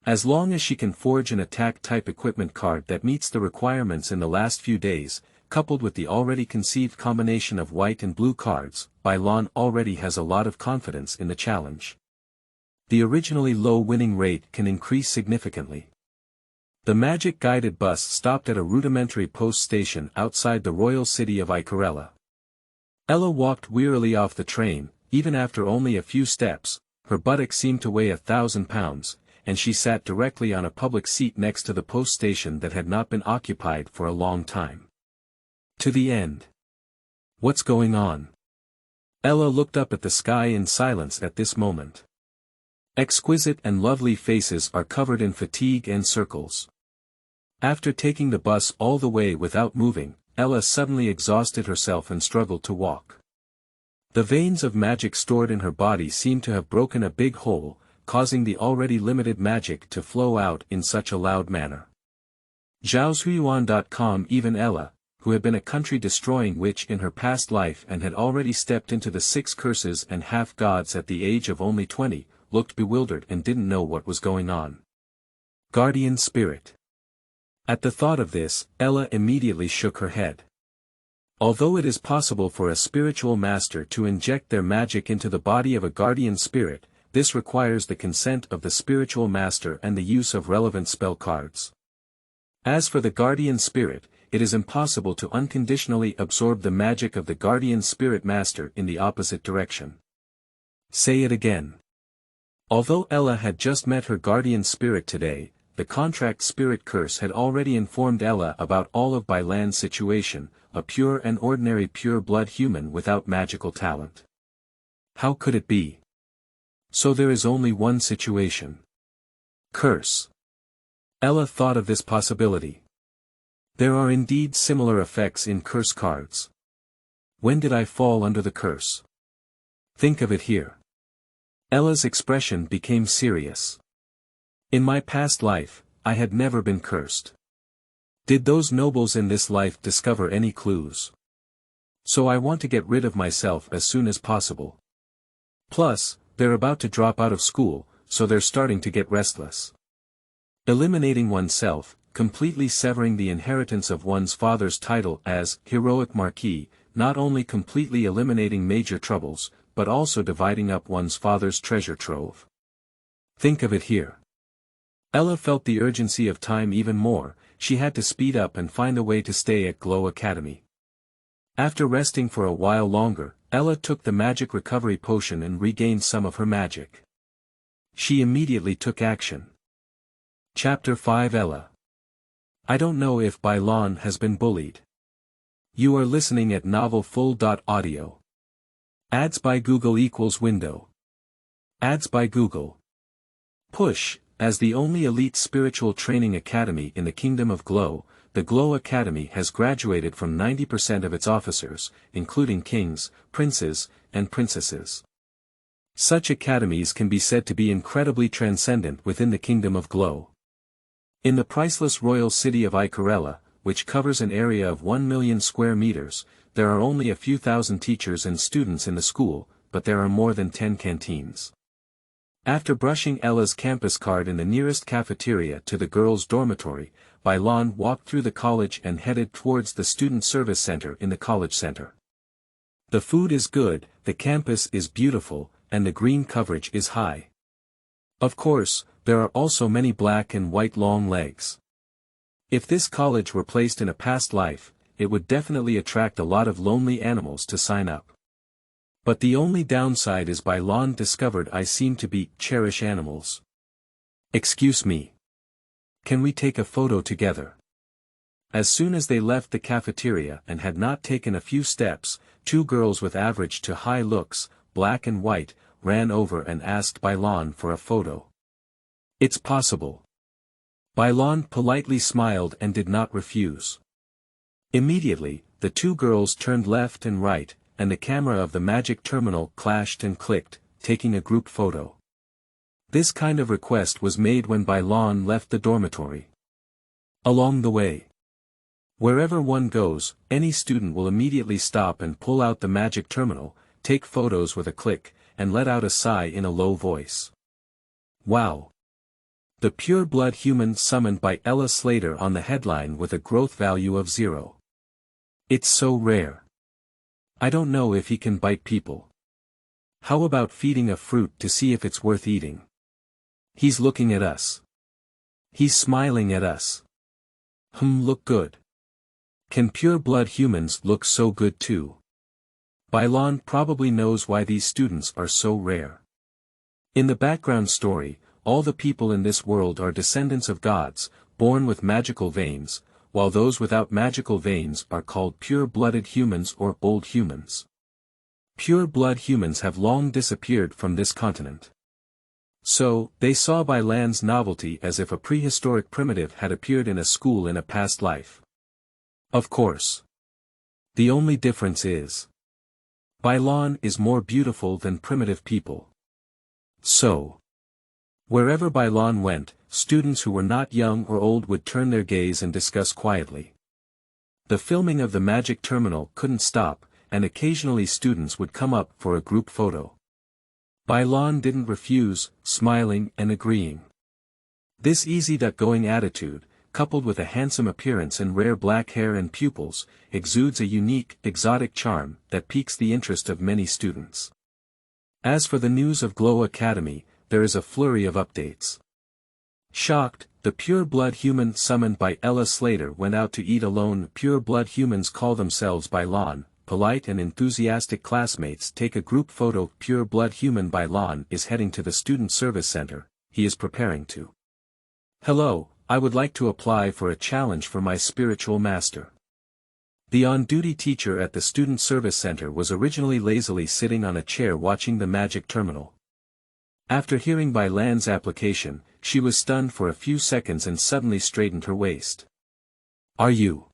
As long as she can forge an attack-type equipment card that meets the requirements in the last few days, coupled with the already conceived combination of white and blue cards, Bai Lan already has a lot of confidence in the challenge. The originally low winning rate can increase significantly. The magic-guided bus stopped at a rudimentary post station outside the royal city of Icarella. Ella walked wearily off the train, even after only a few steps. Her buttocks seemed to weigh 1,000 pounds, and she sat directly on a public seat next to the post station that had not been occupied for a long time. To the end. What's going on? Ella looked up at the sky in silence at this moment. Exquisite and lovely faces are covered in fatigue and circles. After taking the bus all the way without moving, Ella suddenly exhausted herself and struggled to walk. The veins of magic stored in her body seemed to have broken a big hole, causing the already limited magic to flow out in such a loud manner. Zhaozuiyuan.com. Even Ella, who had been a country-destroying witch in her past life and had already stepped into the 6 curses and half-gods at the age of only 20, looked bewildered and didn't know what was going on. Guardian Spirit. At the thought of this, Ella immediately shook her head. Although it is possible for a spiritual master to inject their magic into the body of a guardian spirit, this requires the consent of the spiritual master and the use of relevant spell cards. As for the guardian spirit, it is impossible to unconditionally absorb the magic of the guardian spirit master in the opposite direction. Say it again. Although Ella had just met her guardian spirit today, the contract spirit curse had already informed Ella about all of Bai Lan's situation, a pure and ordinary pure-blood human without magical talent. How could it be? So there is only one situation. Curse. Ella thought of this possibility. There are indeed similar effects in curse cards. When did I fall under the curse? Think of it here. Ella's expression became serious. In my past life, I had never been cursed. Did those nobles in this life discover any clues? So I want to get rid of myself as soon as possible. Plus, they're about to drop out of school, so they're starting to get restless. Eliminating oneself, completely severing the inheritance of one's father's title as heroic marquis, not only completely eliminating major troubles, but also dividing up one's father's treasure trove. Think of it here. Ella felt the urgency of time even more. She had to speed up and find a way to stay at Glow Academy. After resting for a while longer, Ella took the magic recovery potion and regained some of her magic. She immediately took action. Chapter 5. Ella. I don't know if Bai Lan has been bullied. You are listening at novelfull.audio. Ads by Google equals window. Ads by Google. Push. As the only elite spiritual training academy in the Kingdom of Glow, the Glow Academy has graduated from 90% of its officers, including kings, princes, and princesses. Such academies can be said to be incredibly transcendent within the Kingdom of Glow. In the priceless royal city of Icarella, which covers an area of 1 million square meters, there are only a few thousand teachers and students in the school, but there are more than 10 canteens. After brushing Ella's campus card in the nearest cafeteria to the girls' dormitory, Bai Lan walked through the college and headed towards the student service center in the college center. The food is good, the campus is beautiful, and the green coverage is high. Of course, there are also many black and white long legs. If this college were placed in a past life, it would definitely attract a lot of lonely animals to sign up. But the only downside is Bai Lan discovered I seem to be cherish animals. Excuse me. Can we take a photo together? As soon as they left the cafeteria and had not taken a few steps, 2 girls with average to high looks, black and white, ran over and asked Bai Lan for a photo. It's possible. Bai Lan politely smiled and did not refuse. Immediately, the two girls turned left and right, and the camera of the magic terminal clashed and clicked, taking a group photo. This kind of request was made when Bai Lan left the dormitory. Along the way, wherever one goes, any student will immediately stop and pull out the magic terminal, take photos with a click, and let out a sigh in a low voice. Wow! The pure-blood human summoned by Ella Slater on the headline with a growth value of 0. It's so rare. I don't know if he can bite people. How about feeding a fruit to see if it's worth eating? He's looking at us. He's smiling at us. Look good. Can pure-blood humans look so good too? Bai Lan probably knows why these students are so rare. In the background story, all the people in this world are descendants of gods, born with magical veins, while those without magical veins are called pure-blooded humans or old humans. Pure-blood humans have long disappeared from this continent. So, they saw Bai Lan's novelty as if a prehistoric primitive had appeared in a school in a past life. Of course. The only difference is, Bai Lan is more beautiful than primitive people. So, wherever Bai Lan went, students who were not young or old would turn their gaze and discuss quietly. The filming of the magic terminal couldn't stop, and occasionally students would come up for a group photo. Bai Lan didn't refuse, smiling and agreeing. This easy-going attitude, coupled with a handsome appearance and rare black hair and pupils, exudes a unique, exotic charm that piques the interest of many students. As for the news of Glow Academy, there is a flurry of updates. Shocked, the pure-blood human summoned by Ella Slater went out to eat alone. Pure-blood humans call themselves Bai Lan. Polite and enthusiastic classmates take a group photo. Pure-blood human Bai Lan is heading to the student service center. He is preparing to. Hello, I would like to apply for a challenge for my spiritual master. The on-duty teacher at the student service center was originally lazily sitting on a chair watching the magic terminal. After hearing Bai Lan's application, she was stunned for a few seconds and suddenly straightened her waist. Are you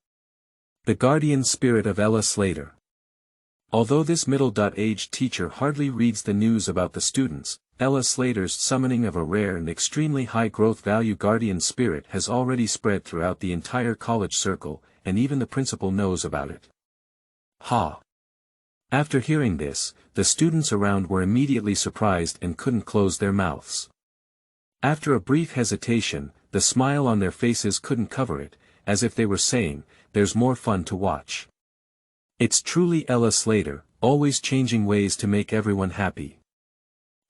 the guardian spirit of Ella Slater? Although this middle-aged teacher hardly reads the news about the students, Ella Slater's summoning of a rare and extremely high growth value guardian spirit has already spread throughout the entire college circle, and even the principal knows about it. Ha! After hearing this, the students around were immediately surprised and couldn't close their mouths. After a brief hesitation, the smile on their faces couldn't cover it, as if they were saying, "There's more fun to watch." It's truly Ella Slater, always changing ways to make everyone happy.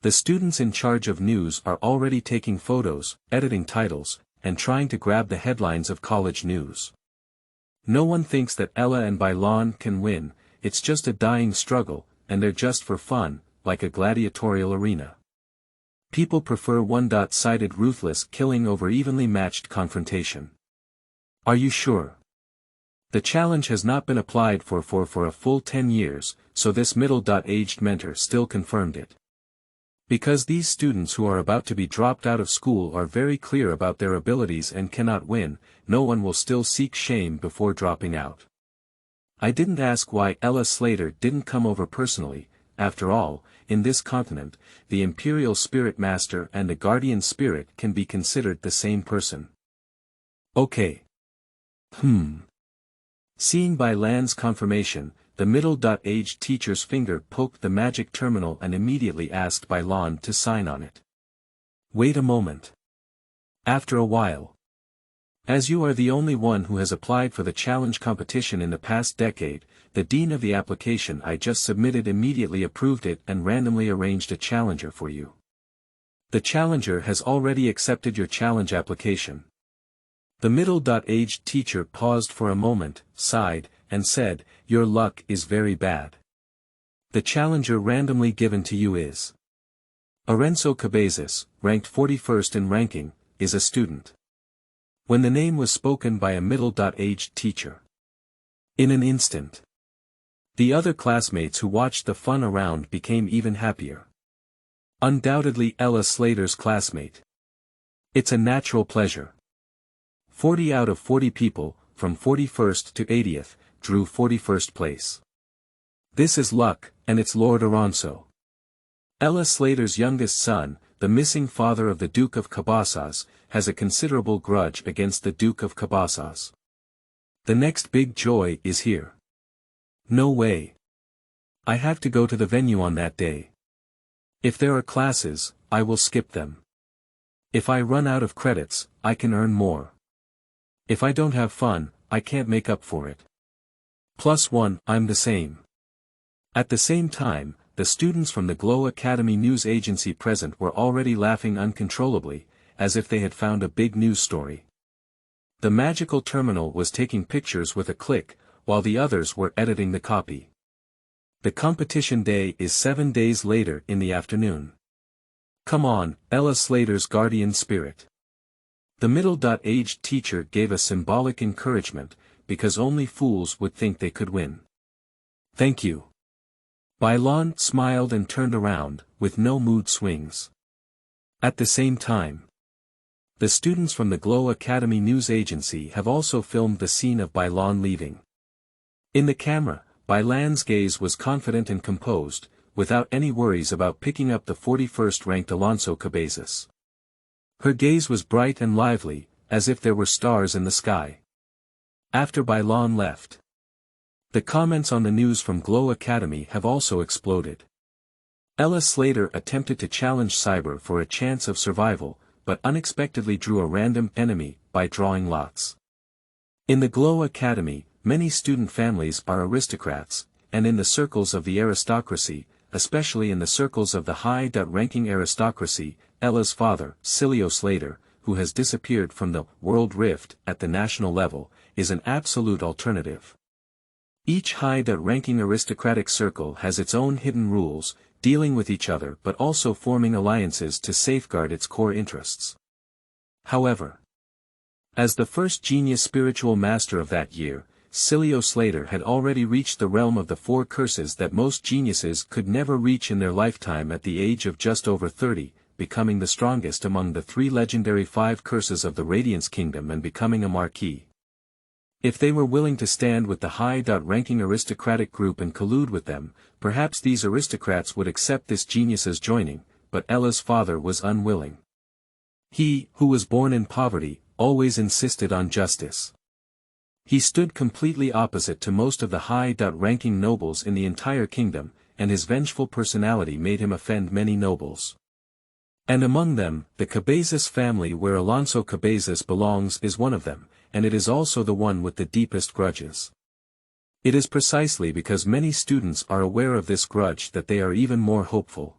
The students in charge of news are already taking photos, editing titles, and trying to grab the headlines of college news. No one thinks that Ella and Bai Lan can win. It's just a dying struggle, and they're just for fun, like a gladiatorial arena. People prefer one-sided ruthless killing over evenly matched confrontation. Are you sure? The challenge has not been applied for a full 10 years, so this middle-aged mentor still confirmed it. Because these students who are about to be dropped out of school are very clear about their abilities and cannot win, no one will still seek shame before dropping out. I didn't ask why Ella Slater didn't come over personally. After all, in this continent, the Imperial Spirit Master and the Guardian Spirit can be considered the same person. Okay. Seeing Bai Lan's confirmation, the middle-aged teacher's finger poked the magic terminal and immediately asked Bai Lan to sign on it. Wait a moment. After a while. As you are the only one who has applied for the challenge competition in the past decade, the dean of the application I just submitted immediately approved it and randomly arranged a challenger for you. The challenger has already accepted your challenge application. The middle-aged teacher paused for a moment, sighed, and said, "Your luck is very bad. The challenger randomly given to you is Orenzo Cabezas, ranked 41st in ranking, is a student." When the name was spoken by a middle-aged teacher, in an instant, the other classmates who watched the fun around became even happier. Undoubtedly Ella Slater's classmate. It's a natural pleasure. 40 out of 40 people, from 41st to 80th, drew 41st place. This is luck, and it's Lord Alonso. Ella Slater's youngest son, the missing father of the Duke of Cabasas, has a considerable grudge against the Duke of Cabasas. The next big joy is here. No way. I have to go to the venue on that day. If there are classes, I will skip them. If I run out of credits, I can earn more. If I don't have fun, I can't make up for it. +1, I'm the same. At the same time, the students from the Glow Academy news agency present were already laughing uncontrollably, as if they had found a big news story. The magical terminal was taking pictures with a click, while the others were editing the copy. The competition day is 7 days later in the afternoon. Come on, Ella Slater's guardian spirit. The middle-aged teacher gave a symbolic encouragement, because only fools would think they could win. Thank you. Bai Lan smiled and turned around, with no mood swings. At the same time, the students from the Glow Academy news agency have also filmed the scene of Bai Lan leaving. In the camera, Bai Lan's gaze was confident and composed, without any worries about picking up the 41st ranked Alonso Cabezas. Her gaze was bright and lively, as if there were stars in the sky. After Bai Lan left, the comments on the news from Glow Academy have also exploded. Ella Slater attempted to challenge Cyber for a chance of survival, but unexpectedly drew a random enemy by drawing lots. In the Glow Academy, many student families are aristocrats, and in the circles of the aristocracy, especially in the circles of the high-ranking aristocracy, Ella's father, Ella Slater, who has disappeared from the World Rift at the national level, is an absolute alternative. Each high-ranking aristocratic circle has its own hidden rules, dealing with each other but also forming alliances to safeguard its core interests. However, as the first genius spiritual master of that year, Ella Slater had already reached the realm of the 4 curses that most geniuses could never reach in their lifetime at the age of just over 30, becoming the strongest among the 3 legendary 5 curses of the Radiance Kingdom and becoming a marquis. If they were willing to stand with the high-ranking aristocratic group and collude with them, perhaps these aristocrats would accept this genius's joining, but Ella's father was unwilling. He, who was born in poverty, always insisted on justice. He stood completely opposite to most of the high-ranking nobles in the entire kingdom, and his vengeful personality made him offend many nobles. And among them, the Cabezas family where Alonso Cabezas belongs is one of them, and it is also the one with the deepest grudges. It is precisely because many students are aware of this grudge that they are even more hopeful.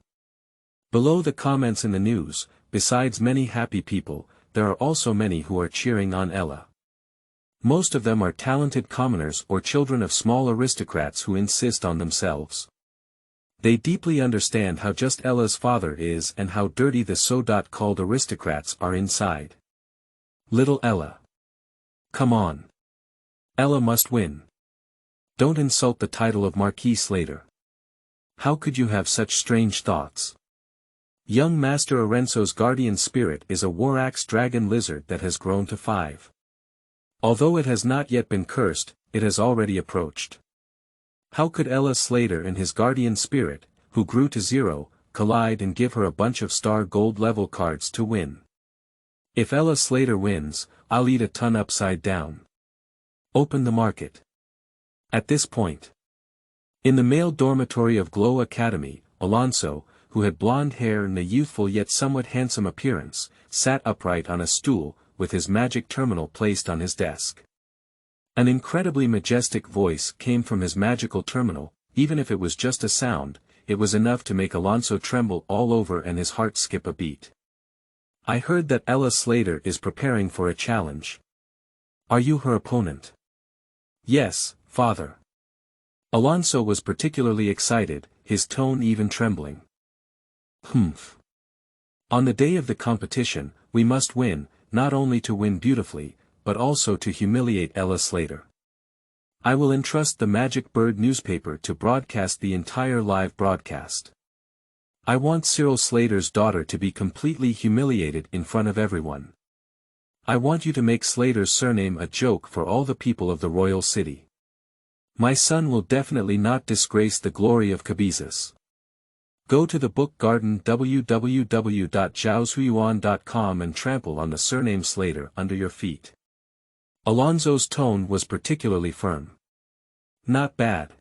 Below the comments in the news, besides many happy people, there are also many who are cheering on Ella. Most of them are talented commoners or children of small aristocrats who insist on themselves. They deeply understand how just Ella's father is and how dirty the so-called aristocrats are inside. Little Ella. Come on. Ella must win. Don't insult the title of Marquis Slater. How could you have such strange thoughts? Young Master Arenzo's guardian spirit is a Warax dragon lizard that has grown to 5. Although it has not yet been cursed, it has already approached. How could Ella Slater and his guardian spirit, who grew to 0, collide and give her a bunch of star gold level cards to win? If Ella Slater wins, I'll eat a ton upside down. Open the market. At this point, in the male dormitory of Glow Academy, Alonso, who had blonde hair and a youthful yet somewhat handsome appearance, sat upright on a stool, with his magic terminal placed on his desk. An incredibly majestic voice came from his magical terminal. Even if it was just a sound, it was enough to make Alonso tremble all over and his heart skip a beat. I heard that Ella Slater is preparing for a challenge. Are you her opponent? Yes, father. Alonso was particularly excited, his tone even trembling. Humph. On the day of the competition, we must win, not only to win beautifully, but also to humiliate Ella Slater. I will entrust the Magic Bird newspaper to broadcast the entire live broadcast. I want Cyril Slater's daughter to be completely humiliated in front of everyone. I want you to make Slater's surname a joke for all the people of the royal city. My son will definitely not disgrace the glory of Cabezas. Go to the book garden www.zhaozuiyuan.com and trample on the surname Slater under your feet. Alonso's tone was particularly firm. Not bad.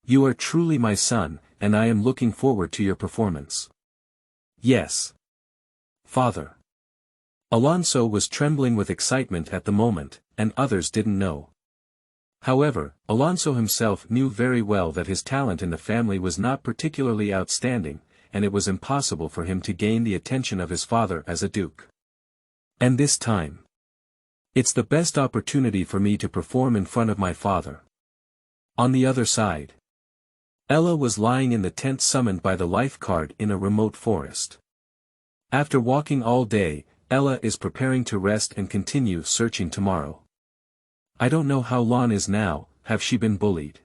You are truly my son, and I am looking forward to your performance. Yes. Father. Alonso was trembling with excitement at the moment, and others didn't know. However, Alonso himself knew very well that his talent in the family was not particularly outstanding, and it was impossible for him to gain the attention of his father as a duke. And this time. It's the best opportunity for me to perform in front of my father. On the other side. Ella was lying in the tent summoned by the life card in a remote forest. After walking all day, Ella is preparing to rest and continue searching tomorrow. I don't know how Lon is now, have she been bullied?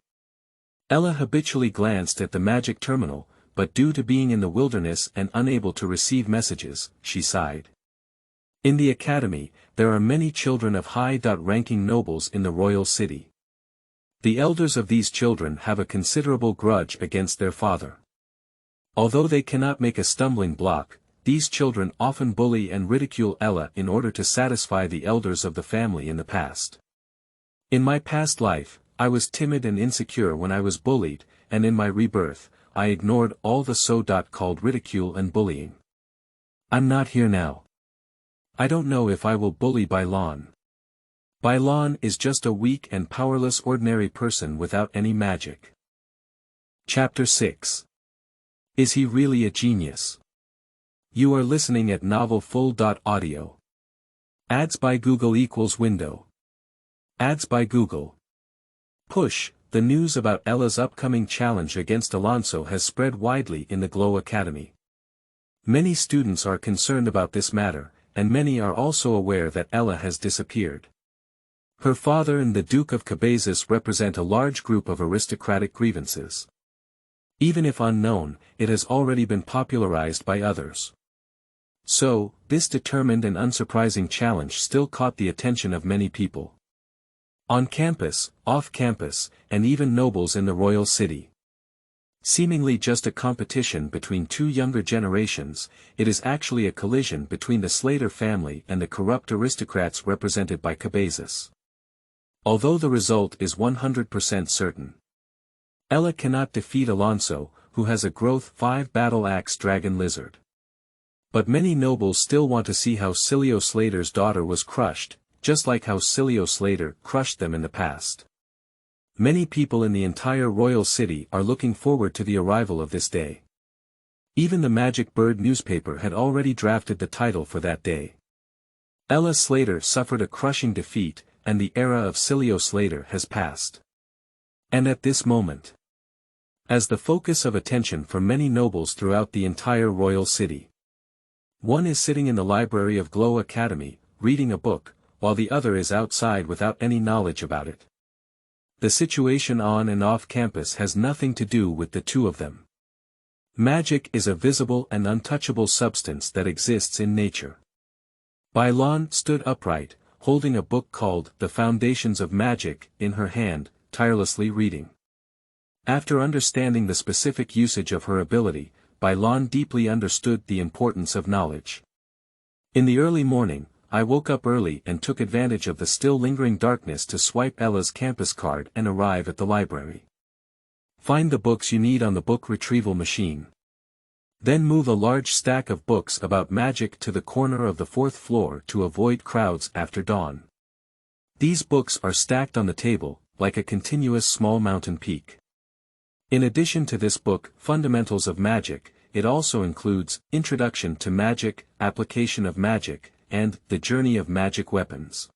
Ella habitually glanced at the magic terminal, but due to being in the wilderness and unable to receive messages, she sighed. In the academy, there are many children of high-ranking nobles in the royal city. The elders of these children have a considerable grudge against their father. Although they cannot make a stumbling block, these children often bully and ridicule Ella in order to satisfy the elders of the family in the past. In my past life, I was timid and insecure when I was bullied, and in my rebirth, I ignored all the so-called ridicule and bullying. I'm not here now. I don't know if I will bully Bai Lan. Bai Lan is just a weak and powerless ordinary person without any magic. Chapter 6. Is he really a genius? You are listening at Novel Full.audio. Ads by Google equals window. Ads by Google. Push, the news about Ella's upcoming challenge against Alonso has spread widely in the Glow Academy. Many students are concerned about this matter, and many are also aware that Ella has disappeared. Her father and the Duke of Cabezas represent a large group of aristocratic grievances. Even if unknown, it has already been popularized by others. So, this determined and unsurprising challenge still caught the attention of many people. On campus, off campus, and even nobles in the royal city. Seemingly just a competition between two younger generations, it is actually a collision between the Slater family and the corrupt aristocrats represented by Cabezas. Although the result is 100% certain. Ella cannot defeat Alonso, who has a growth 5 battle axe dragon lizard. But many nobles still want to see how Cilio Slater's daughter was crushed, just like how Cilio Slater crushed them in the past. Many people in the entire royal city are looking forward to the arrival of this day. Even the Magic Bird newspaper had already drafted the title for that day. Ella Slater suffered a crushing defeat, and the era of Cilio Slater has passed. And at this moment, as the focus of attention for many nobles throughout the entire royal city, one is sitting in the library of Glow Academy, reading a book, while the other is outside without any knowledge about it. The situation on and off campus has nothing to do with the two of them. Magic is a visible and untouchable substance that exists in nature. Bai Lan stood upright, holding a book called The Foundations of Magic in her hand, tirelessly reading. After understanding the specific usage of her ability, Bai Lan deeply understood the importance of knowledge. In the early morning, I woke up early and took advantage of the still lingering darkness to swipe Ella's campus card and arrive at the library. Find the books you need on the book retrieval machine. Then move a large stack of books about magic to the corner of the 4th floor to avoid crowds after dawn. These books are stacked on the table, like a continuous small mountain peak. In addition to this book, Fundamentals of Magic, it also includes Introduction to Magic, Application of Magic, and The Journey of Magic Weapons.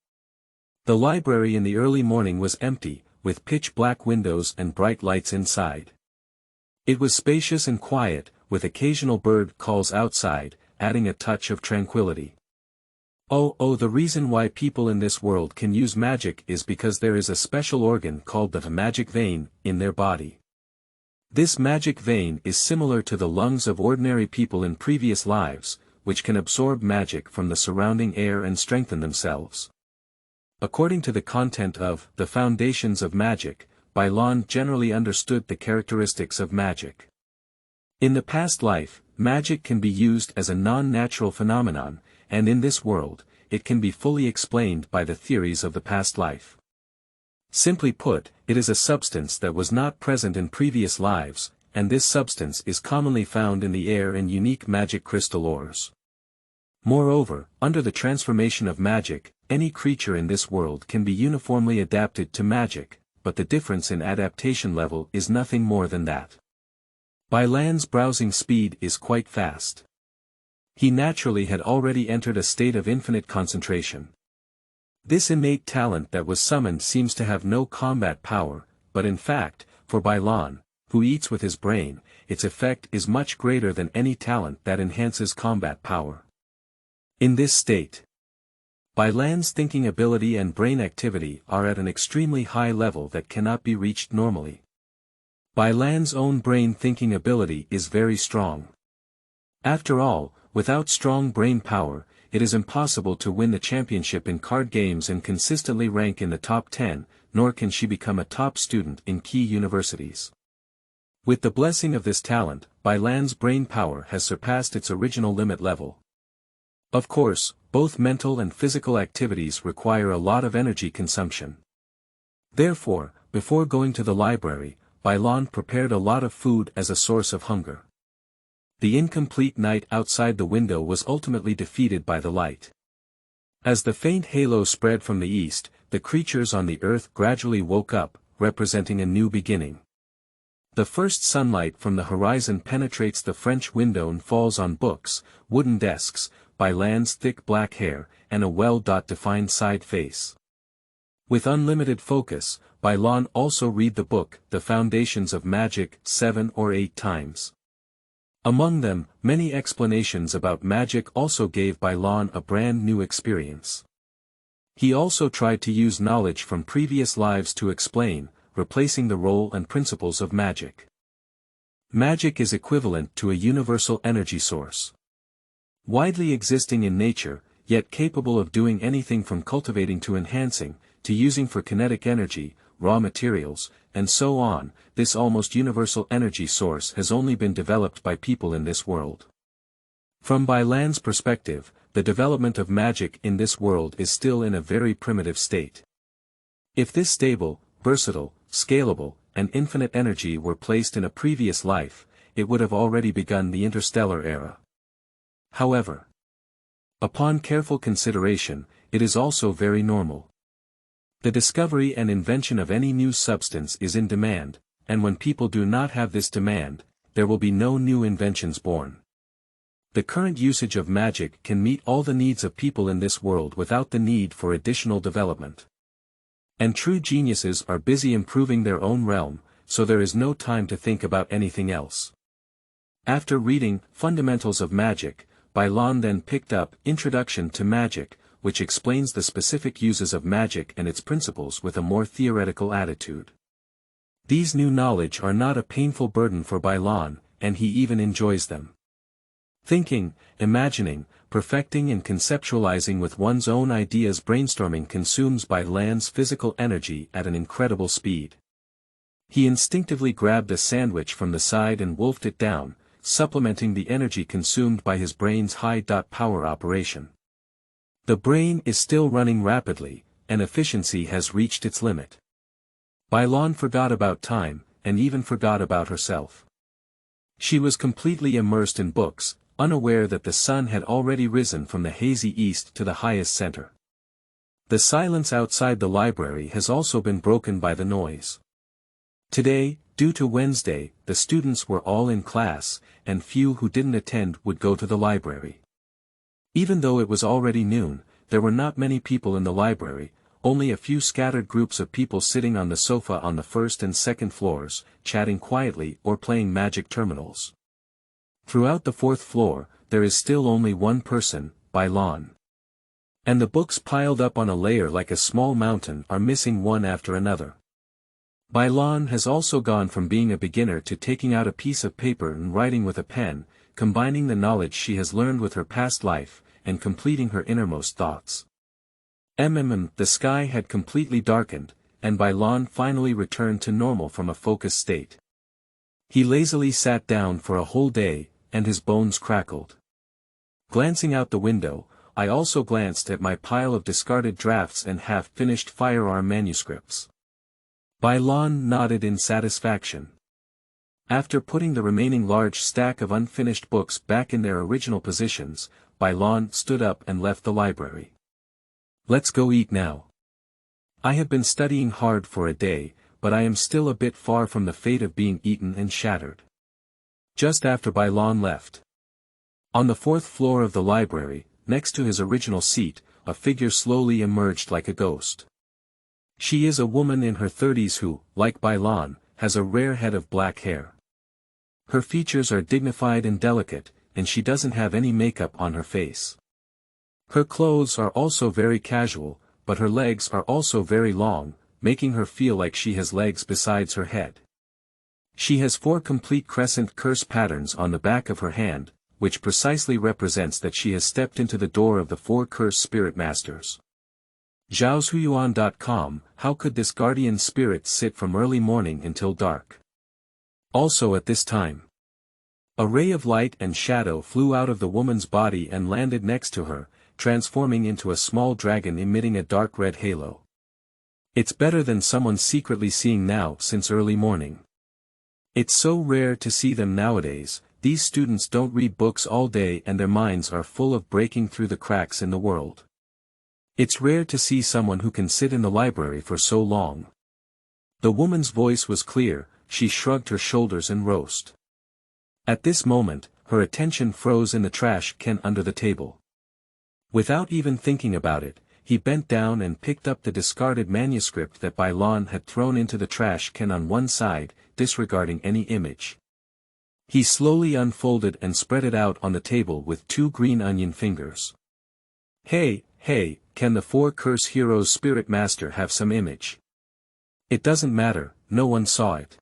The library in the early morning was empty, with pitch-black windows and bright lights inside. It was spacious and quiet, with occasional bird calls outside, adding a touch of tranquility. The reason why people in this world can use magic is because there is a special organ called the magic vein in their body. This magic vein is similar to the lungs of ordinary people in previous lives, which can absorb magic from the surrounding air and strengthen themselves. According to the content of The Foundations of Magic, Bai Lan generally understood the characteristics of magic. In the past life, magic can be used as a non-natural phenomenon, and in this world, it can be fully explained by the theories of the past life. Simply put, it is a substance that was not present in previous lives, and this substance is commonly found in the air in unique magic crystal ores. Moreover, under the transformation of magic, any creature in this world can be uniformly adapted to magic, but the difference in adaptation level is nothing more than that. Bai Lan's browsing speed is quite fast. He naturally had already entered a state of infinite concentration. This innate talent that was summoned seems to have no combat power, but in fact, for Bai Lan, who eats with his brain, its effect is much greater than any talent that enhances combat power. In this state, Bai Lan's thinking ability and brain activity are at an extremely high level that cannot be reached normally. Bai Lan's own brain thinking ability is very strong. After all, without strong brain power, it is impossible to win the championship in card games and consistently rank in the top 10, nor can she become a top student in key universities. With the blessing of this talent, Bai Lan's brain power has surpassed its original limit level. Of course, both mental and physical activities require a lot of energy consumption. Therefore, before going to the library, Bai Lan prepared a lot of food as a source of hunger. The incomplete night outside the window was ultimately defeated by the light. As the faint halo spread from the east, the creatures on the earth gradually woke up, representing a new beginning. The first sunlight from the horizon penetrates the French window and falls on books, wooden desks, Bai Lan's thick black hair, and a well-defined side face. With unlimited focus, Bai Lan also read the book, The Foundations of Magic, 7 or 8 times. Among them, many explanations about magic also gave Bai Lan a brand new experience. He also tried to use knowledge from previous lives to explain, replacing the role and principles of magic. Magic is equivalent to a universal energy source. Widely existing in nature, yet capable of doing anything from cultivating to enhancing, to using for kinetic energy, raw materials, and so on, this almost universal energy source has only been developed by people in this world. From Bai Lan's perspective, the development of magic in this world is still in a very primitive state. If this stable, versatile, scalable, and infinite energy were placed in a previous life, it would have already begun the interstellar era. However, upon careful consideration, it is also very normal. The discovery and invention of any new substance is in demand, and when people do not have this demand, there will be no new inventions born. The current usage of magic can meet all the needs of people in this world without the need for additional development. And true geniuses are busy improving their own realm, so there is no time to think about anything else. After reading Fundamentals of Magic, Bai Lan then picked up Introduction to Magic, which explains the specific uses of magic and its principles with a more theoretical attitude. These new knowledge are not a painful burden for Bai Lan, and he even enjoys them. Thinking, imagining, perfecting and conceptualizing with one's own ideas, brainstorming consumes Bai Lan's physical energy at an incredible speed. He instinctively grabbed a sandwich from the side and wolfed it down, supplementing the energy consumed by his brain's high-power operation. The brain is still running rapidly, and efficiency has reached its limit. Bai Lan forgot about time, and even forgot about herself. She was completely immersed in books, unaware that the sun had already risen from the hazy east to the highest center. The silence outside the library has also been broken by the noise. Today, due to Wednesday, the students were all in class, and few who didn't attend would go to the library. Even though it was already noon, there were not many people in the library, only a few scattered groups of people sitting on the sofa on the first and second floors, chatting quietly or playing magic terminals. Throughout the fourth floor, there is still only one person, Bai Lan. And the books piled up on a layer like a small mountain are missing one after another. Bai Lan has also gone from being a beginner to taking out a piece of paper and writing with a pen. combining the knowledge she has learned with her past life, and completing her innermost thoughts. The sky had completely darkened, and Bai Lan finally returned to normal from a focused state. He lazily sat down for a whole day, and his bones crackled. Glancing out the window, I also glanced at my pile of discarded drafts and half-finished firearm manuscripts. Bai Lan nodded in satisfaction. After putting the remaining large stack of unfinished books back in their original positions, Bai Lan stood up and left the library. Let's go eat now. I have been studying hard for a day, but I am still a bit far from the fate of being eaten and shattered. Just after Bai Lan left. On the 4th floor of the library, next to his original seat, a figure slowly emerged like a ghost. She is a woman in her 30s who, like Bai Lan, has a rare head of black hair. Her features are dignified and delicate, and she doesn't have any makeup on her face. Her clothes are also very casual, but her legs are also very long, making her feel like she has legs besides her head. She has 4 complete crescent curse patterns on the back of her hand, which precisely represents that she has stepped into the door of the 4 curse spirit masters. Zhaoshuyuan.com, how could this guardian spirit sit from early morning until dark? Also at this time. A ray of light and shadow flew out of the woman's body and landed next to her, transforming into a small dragon emitting a dark red halo. It's better than someone secretly seeing now since early morning. It's so rare to see them nowadays. These students don't read books all day and their minds are full of breaking through the cracks in the world. It's rare to see someone who can sit in the library for so long. The woman's voice was clear, she shrugged her shoulders and rose. At this moment, her attention froze in the trash can under the table. Without even thinking about it, he bent down and picked up the discarded manuscript that Bai Lan had thrown into the trash can on one side, disregarding any image. He slowly unfolded and spread it out on the table with 2 green onion fingers. Hey, can the 4 curse heroes spirit master have some image? It doesn't matter, no one saw it.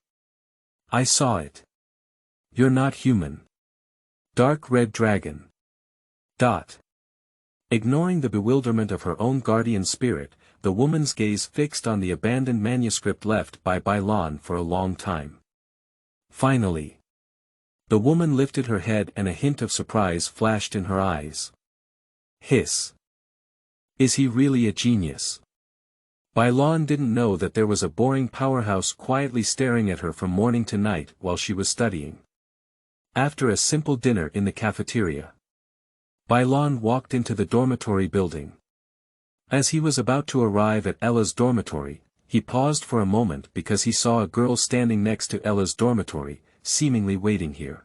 I saw it. You're not human. Dark red dragon. Ignoring the bewilderment of her own guardian spirit, the woman's gaze fixed on the abandoned manuscript left by Bai Lan for a long time. Finally. The woman lifted her head and a hint of surprise flashed in her eyes. Hiss. Is he really a genius? Bai Lan didn't know that there was a boring powerhouse quietly staring at her from morning to night while she was studying. After a simple dinner in the cafeteria, Bai Lan walked into the dormitory building. As he was about to arrive at Ella's dormitory, he paused for a moment because he saw a girl standing next to Ella's dormitory, seemingly waiting here.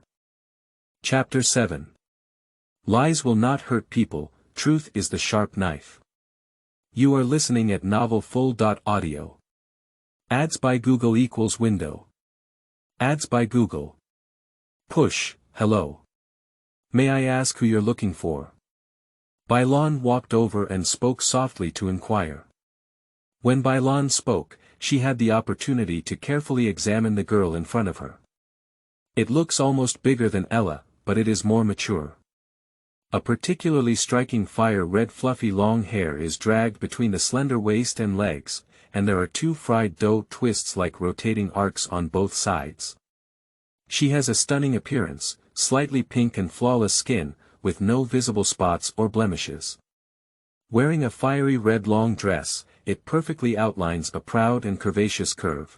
Chapter 7. Lies will not hurt people, truth is the sharp knife. You are listening at Novel Full.audio. Ads by Google equals window. Ads by Google. Push, hello. May I ask who you're looking for? Bai Lan walked over and spoke softly to inquire. When Bai Lan spoke, she had the opportunity to carefully examine the girl in front of her. It looks almost bigger than Ella, but it is more mature. A particularly striking fire-red fluffy long hair is dragged between the slender waist and legs, and there are 2 fried dough twists like rotating arcs on both sides. She has a stunning appearance, slightly pink and flawless skin, with no visible spots or blemishes. Wearing a fiery red long dress, it perfectly outlines a proud and curvaceous curve.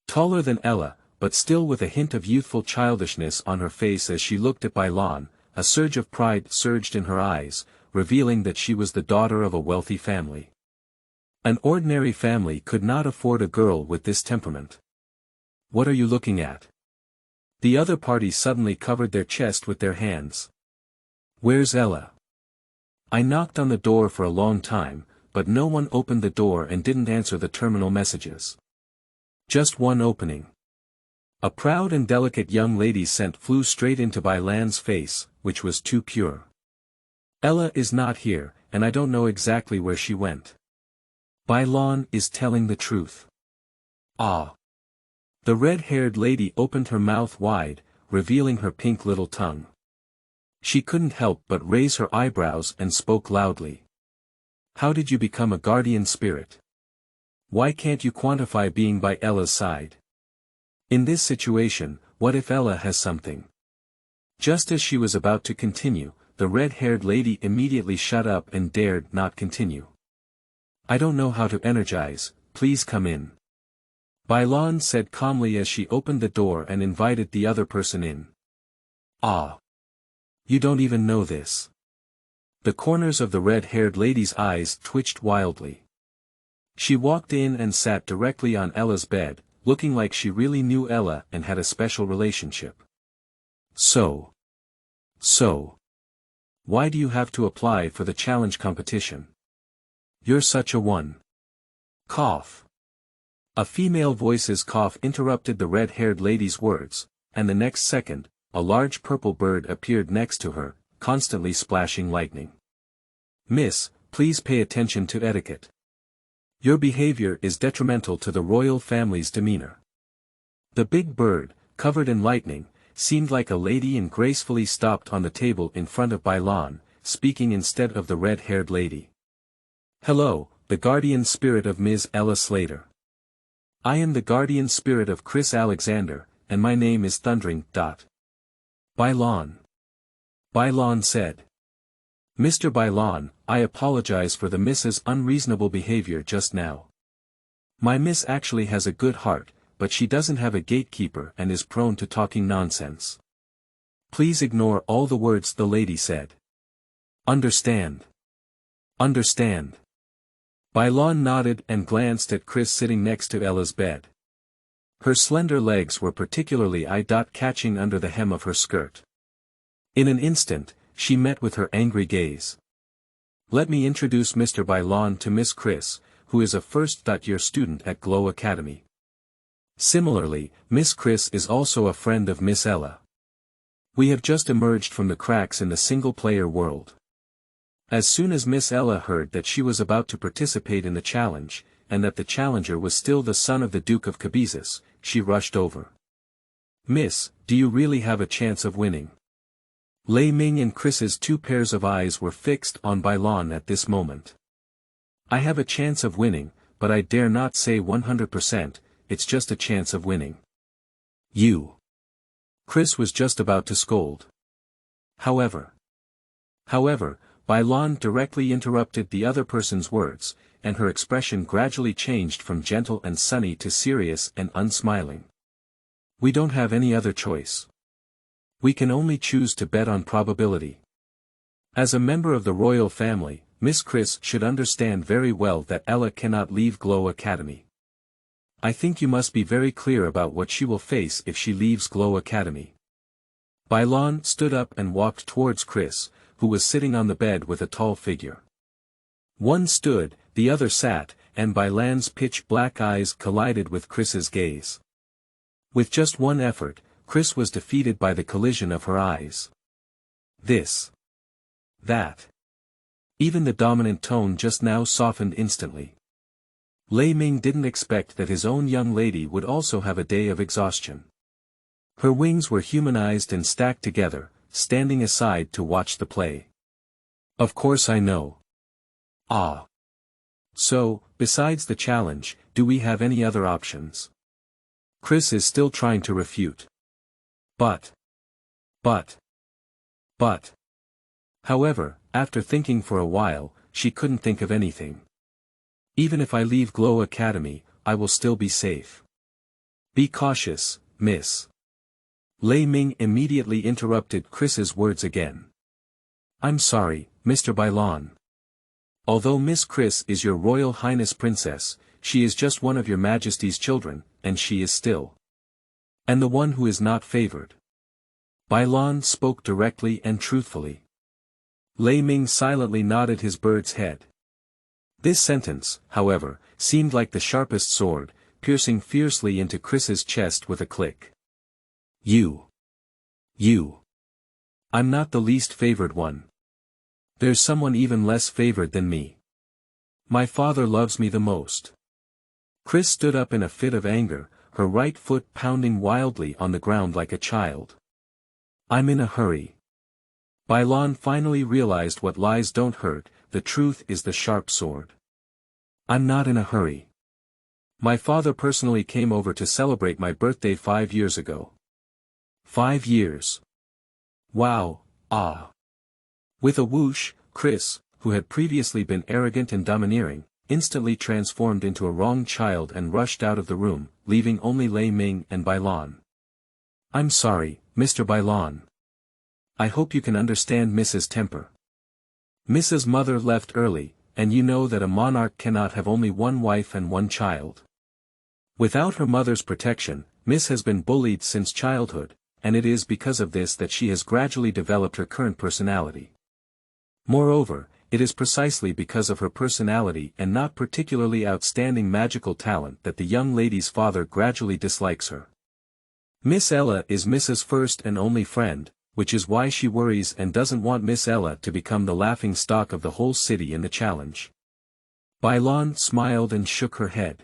Taller than Ella, but still with a hint of youthful childishness on her face as she looked at Bai Lan, a surge of pride surged in her eyes, revealing that she was the daughter of a wealthy family. An ordinary family could not afford a girl with this temperament. What are you looking at? The other party suddenly covered their chest with their hands. Where's Ella? I knocked on the door for a long time, but no one opened the door and didn't answer the terminal messages. Just one opening. A proud and delicate young lady's scent flew straight into Bai Lan's face, which was too pure. Ella is not here, and I don't know exactly where she went. Bai Lan is telling the truth. Ah. The red-haired lady opened her mouth wide, revealing her pink little tongue. She couldn't help but raise her eyebrows and spoke loudly. How did you become a guardian spirit? Why can't you quantify being by Ella's side? In this situation, what if Ella has something? Just as she was about to continue, the red-haired lady immediately shut up and dared not continue. I don't know how to energize, please come in. Bai Lan said calmly as she opened the door and invited the other person in. Ah. You don't even know this. The corners of the red-haired lady's eyes twitched wildly. She walked in and sat directly on Ella's bed, looking like she really knew Ella and had a special relationship. So. Why do you have to apply for the challenge competition? You're such a one. Cough. A female voice's cough interrupted the red-haired lady's words, and the next second, a large purple bird appeared next to her, constantly splashing lightning. Miss, please pay attention to etiquette. Your behavior is detrimental to the royal family's demeanor. The big bird, covered in lightning, seemed like a lady and gracefully stopped on the table in front of Bai Lan, speaking instead of the red-haired lady. Hello, the guardian spirit of Ms. Ella Slater. I am the guardian spirit of Chris Alexander, and my name is Thundering. Bai Lan. Bai Lan said. Mr. Bai Lan, I apologize for the Miss's unreasonable behavior just now. My Miss actually has a good heart, but she doesn't have a gatekeeper and is prone to talking nonsense. Please ignore all the words the lady said. Understand. Understand. Bai Lan nodded and glanced at Chris sitting next to Ella's bed. Her slender legs were particularly eye-catching under the hem of her skirt. In an instant, she met with her angry gaze. Let me introduce Mr. Bai Lan to Miss Chris, who is a first-year student at Glow Academy. Similarly, Miss Chris is also a friend of Miss Ella. We have just emerged from the cracks in the single-player world. As soon as Miss Ella heard that she was about to participate in the challenge, and that the challenger was still the son of the Duke of Cabezas, she rushed over. Miss, do you really have a chance of winning? Lei Ming and Chris's two pairs of eyes were fixed on Bai Lan at this moment. I have a chance of winning, but I dare not say 100%, it's just a chance of winning. You. Chris was just about to scold. However, Bai Lan directly interrupted the other person's words, and her expression gradually changed from gentle and sunny to serious and unsmiling. We don't have any other choice. We can only choose to bet on probability. As a member of the royal family, Miss Chris should understand very well that Ella cannot leave Glow Academy. I think you must be very clear about what she will face if she leaves Glow Academy. Bai Lan stood up and walked towards Chris, who was sitting on the bed with a tall figure. One stood, the other sat, and Bai Lan's pitch-black eyes collided with Chris's gaze. With just one effort, Chris was defeated by the collision of her eyes. This. That. Even the dominant tone just now softened instantly. Lei Ming didn't expect that his own young lady would also have a day of exhaustion. Her wings were humanized and stacked together, standing aside to watch the play. Of course I know. Ah. So, besides the challenge, do we have any other options? Chris is still trying to refute. But. However, after thinking for a while, she couldn't think of anything. Even if I leave Glow Academy, I will still be safe. Be cautious, miss. Lei Ming immediately interrupted Chris's words again. I'm sorry, Mr. Bai Lan. Although Miss Chris is your Royal Highness Princess, she is just one of your Majesty's children, and she is still. And the one who is not favored. Bai Lan spoke directly and truthfully. Lei Ming silently nodded his bird's head. This sentence, however, seemed like the sharpest sword, piercing fiercely into Chris's chest with a click. You. I'm not the least favored one. There's someone even less favored than me. My father loves me the most. Chris stood up in a fit of anger, her right foot pounding wildly on the ground like a child. I'm in a hurry. Bai Lan finally realized what lies don't hurt, the truth is the sharp sword. I'm not in a hurry. My father personally came over to celebrate my birthday 5 years ago. 5 years. Wow, ah. With a whoosh, Chris, who had previously been arrogant and domineering, instantly transformed into a wrong child and rushed out of the room, leaving only Lei Ming and Bai Lan. I'm sorry, Mr. Bai Lan. I hope you can understand Mrs. temper. Mrs. Mother left early, and you know that a monarch cannot have only one wife and one child. Without her mother's protection, Miss has been bullied since childhood, and it is because of this that she has gradually developed her current personality. Moreover, it is precisely because of her personality and not particularly outstanding magical talent that the young lady's father gradually dislikes her. Miss Ella is Mrs. first and only friend, which is why she worries and doesn't want Miss Ella to become the laughing stock of the whole city in the challenge. Bai Lan smiled and shook her head.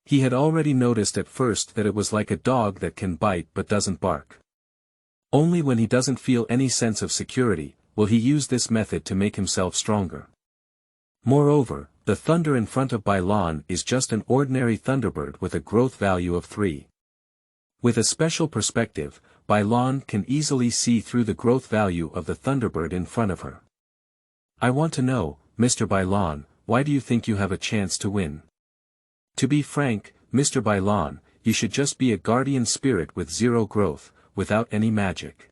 He had already noticed at first that it was like a dog that can bite but doesn't bark. Only when he doesn't feel any sense of security, will he use this method to make himself stronger. Moreover, the thunder in front of Bai Lan is just an ordinary thunderbird with a growth value of 3. With a special perspective, Bai Lan can easily see through the growth value of the thunderbird in front of her. I want to know, Mr. Bai Lan, why do you think you have a chance to win? To be frank, Mr. Bai Lan, you should just be a guardian spirit with 0 growth, without any magic.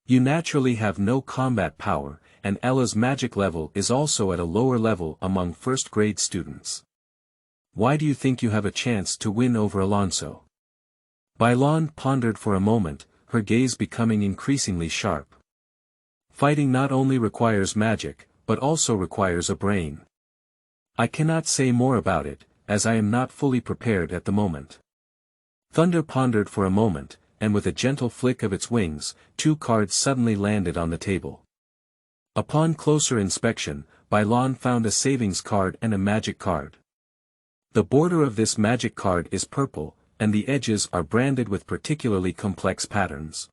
You naturally have no combat power, and Ella's magic level is also at a lower level among first-grade students. Why do you think you have a chance to win over Alonso? Bai Lan pondered for a moment, her gaze becoming increasingly sharp. Fighting not only requires magic, but also requires a brain. I cannot say more about it, as I am not fully prepared at the moment. Thunder pondered for a moment, and with a gentle flick of its wings, 2 cards suddenly landed on the table. Upon closer inspection, Bai Lan found a savings card and a magic card. The border of this magic card is purple, and the edges are branded with particularly complex patterns.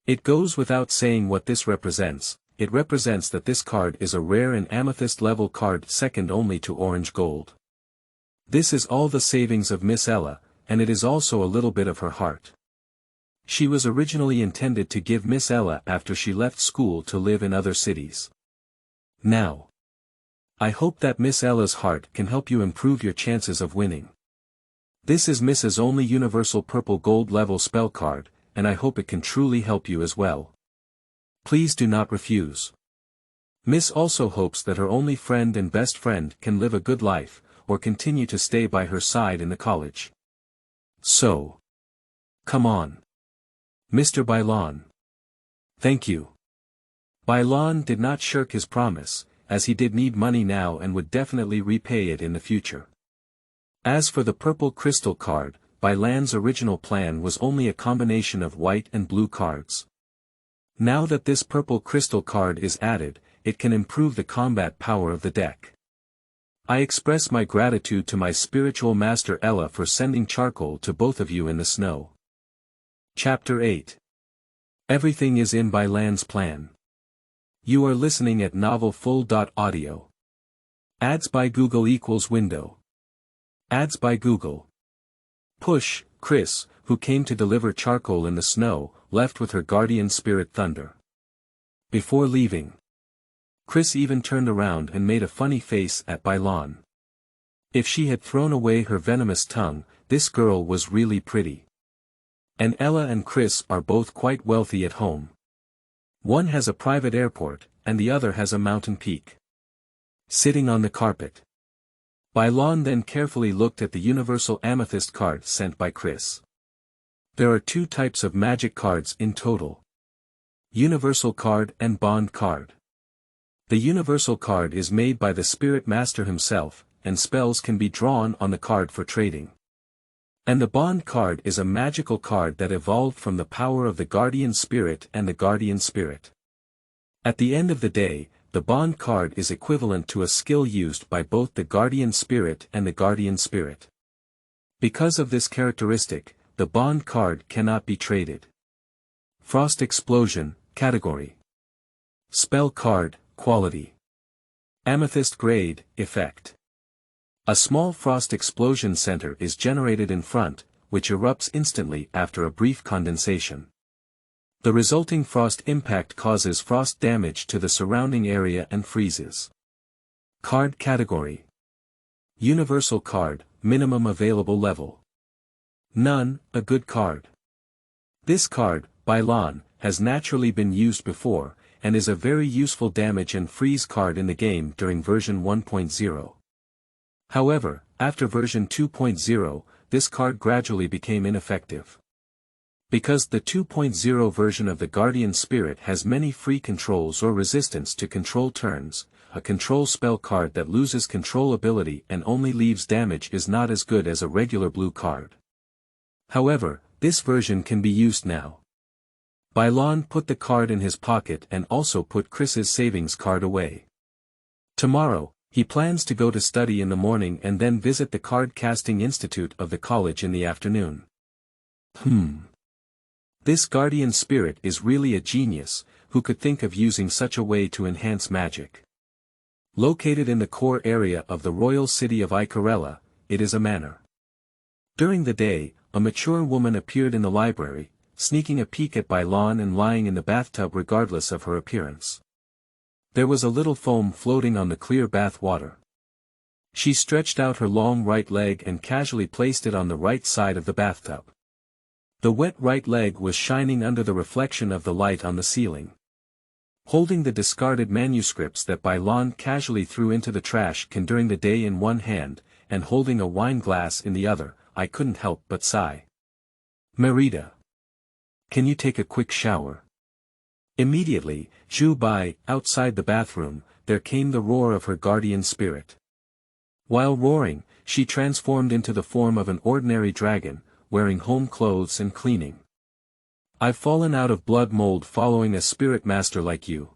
It goes without saying what this represents. It represents that this card is a rare and amethyst-level card second only to orange gold. This is all the savings of Miss Ella, and it is also a little bit of her heart. She was originally intended to give Miss Ella after she left school to live in other cities. Now, I hope that Miss Ella's heart can help you improve your chances of winning. This is Miss's only universal purple gold level spell card, and I hope it can truly help you as well. Please do not refuse. Miss also hopes that her only friend and best friend can live a good life, or continue to stay by her side in the college. So, come on. Mr. Bai Lan. Thank you. Bai Lan did not shirk his promise, as he did need money now and would definitely repay it in the future. As for the purple crystal card, Bai Lan's original plan was only a combination of white and blue cards. Now that this purple crystal card is added, it can improve the combat power of the deck. I express my gratitude to my spiritual master Ella for sending charcoal to both of you in the snow. Chapter 8. Everything is in Bai Lan's plan. You are listening at Novel Full.audio. Ads by Google equals window. Ads by Google. Push, Chris, who came to deliver charcoal in the snow, left with her guardian spirit Thunder. Before leaving, Chris even turned around and made a funny face at Bai Lan. If she had thrown away her venomous tongue, this girl was really pretty. And Ella and Chris are both quite wealthy at home. One has a private airport, and the other has a mountain peak. Sitting on the carpet. Bai Lan then carefully looked at the universal amethyst card sent by Chris. There are 2 types of magic cards in total. Universal card and bond card. The universal card is made by the spirit master himself, and spells can be drawn on the card for trading. And the bond card is a magical card that evolved from the power of the guardian spirit and the guardian spirit. At the end of the day, the bond card is equivalent to a skill used by both the guardian spirit and the guardian spirit. Because of this characteristic, the bond card cannot be traded. Frost Explosion, category. Spell card, quality. Amethyst grade, effect. A small frost explosion center is generated in front, which erupts instantly after a brief condensation. The resulting frost impact causes frost damage to the surrounding area and freezes. Card category. Universal card, minimum available level. None, a good card. This card, Bai Lan, has naturally been used before, and is a very useful damage and freeze card in the game during version 1.0. However, after version 2.0, this card gradually became ineffective. Because the 2.0 version of the Guardian Spirit has many free controls or resistance to control turns, a control spell card that loses control ability and only leaves damage is not as good as a regular blue card. However, this version can be used now. Bai Lan put the card in his pocket and also put Chris's savings card away. Tomorrow, he plans to go to study in the morning and then visit the card casting institute of the college in the afternoon. This Guardian Spirit is really a genius, who could think of using such a way to enhance magic. Located in the core area of the royal city of Icarella, it is a manor. During the day, a mature woman appeared in the library, sneaking a peek at Bai Lan and lying in the bathtub regardless of her appearance. There was a little foam floating on the clear bath water. She stretched out her long right leg and casually placed it on the right side of the bathtub. The wet right leg was shining under the reflection of the light on the ceiling. Holding the discarded manuscripts that Bai Lan casually threw into the trash can during the day in one hand, and holding a wine glass in the other, I couldn't help but sigh. Merida. Can you take a quick shower? Immediately, Zhu Bai, outside the bathroom, there came the roar of her guardian spirit. While roaring, she transformed into the form of an ordinary dragon, wearing home clothes and cleaning. I've fallen out of blood mold following a spirit master like you.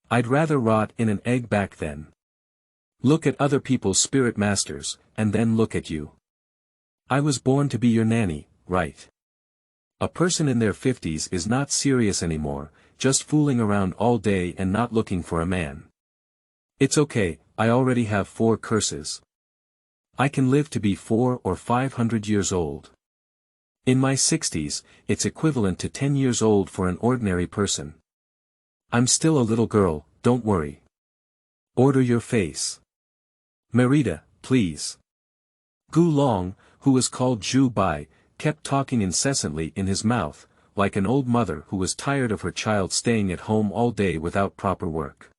I'd rather rot in an egg back then. Look at other people's spirit masters, and then look at you. I was born to be your nanny, right? A person in their 50s is not serious anymore, just fooling around all day and not looking for a man. It's okay, I already have 4 curses. I can live to be 400 or 500 years old. In my 60s, it's equivalent to 10 years old for an ordinary person. I'm still a little girl, don't worry. Order your face. Merida, please. Gulong, who was called Zhu Bai, kept talking incessantly in his mouth, like an old mother who was tired of her child staying at home all day without proper work.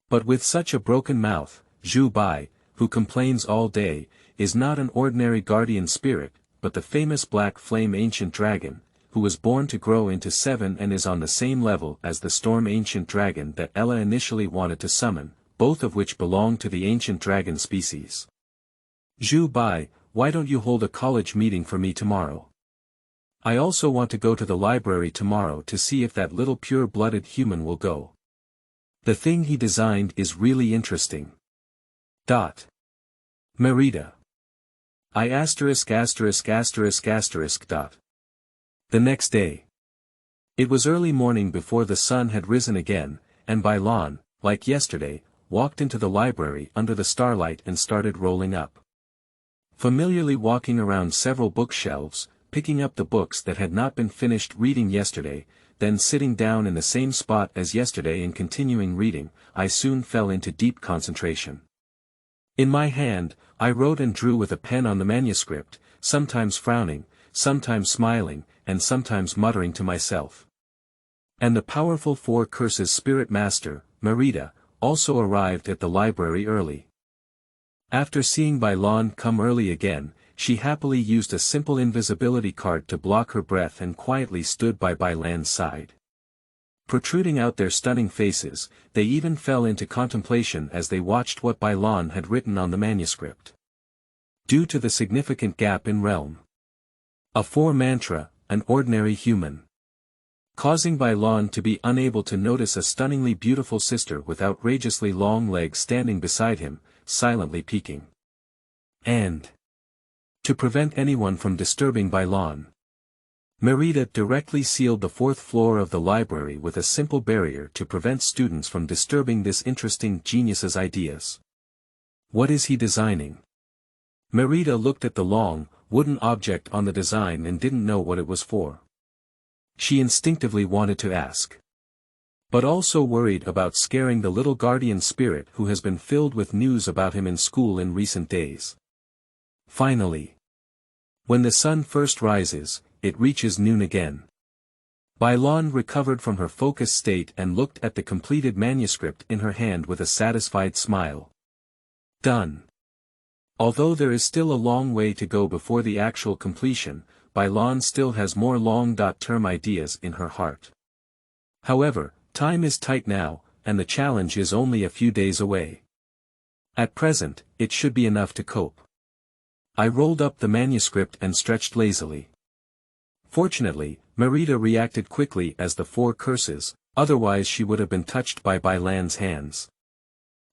But with such a broken mouth, Zhu Bai, who complains all day, is not an ordinary guardian spirit, but the famous black flame ancient dragon, who was born to grow into 7 and is on the same level as the storm ancient dragon that Ella initially wanted to summon, both of which belong to the ancient dragon species. Zhu Bai, why don't you hold a college meeting for me tomorrow? I also want to go to the library tomorrow to see if that little pure-blooded human will go. The thing he designed is really interesting. Merida. The next day. It was early morning before the sun had risen again, and Bai Lan, like yesterday, walked into the library under the starlight and started rolling up. Familiarly walking around several bookshelves, picking up the books that had not been finished reading yesterday, then sitting down in the same spot as yesterday and continuing reading, I soon fell into deep concentration. In my hand, I wrote and drew with a pen on the manuscript, sometimes frowning, sometimes smiling, and sometimes muttering to myself. And the powerful 4 curses spirit master, Merida, also arrived at the library early. After seeing Bai Lan come early again, she happily used a simple invisibility card to block her breath and quietly stood by Bai Lan's side. Protruding out their stunning faces, they even fell into contemplation as they watched what Bai Lan had written on the manuscript. Due to the significant gap in realm. A 4 mantra, an ordinary human. Causing Bai Lan to be unable to notice a stunningly beautiful sister with outrageously long legs standing beside him, silently peeking. And to prevent anyone from disturbing Bai Lan, Merida directly sealed the fourth floor of the library with a simple barrier to prevent students from disturbing this interesting genius's ideas. What is he designing? Merida looked at the long, wooden object on the design and didn't know what it was for. She instinctively wanted to ask. But also worried about scaring the little guardian spirit who has been filled with news about him in school in recent days. Finally. When the sun first rises, it reaches noon again. Bai Lan recovered from her focused state and looked at the completed manuscript in her hand with a satisfied smile. Done. Although there is still a long way to go before the actual completion, Bai Lan still has more long-term ideas in her heart. However, time is tight now, and the challenge is only a few days away. At present, it should be enough to cope. I rolled up the manuscript and stretched lazily. Fortunately, Merida reacted quickly as the four curses, otherwise she would have been touched by Bai Lan's hands.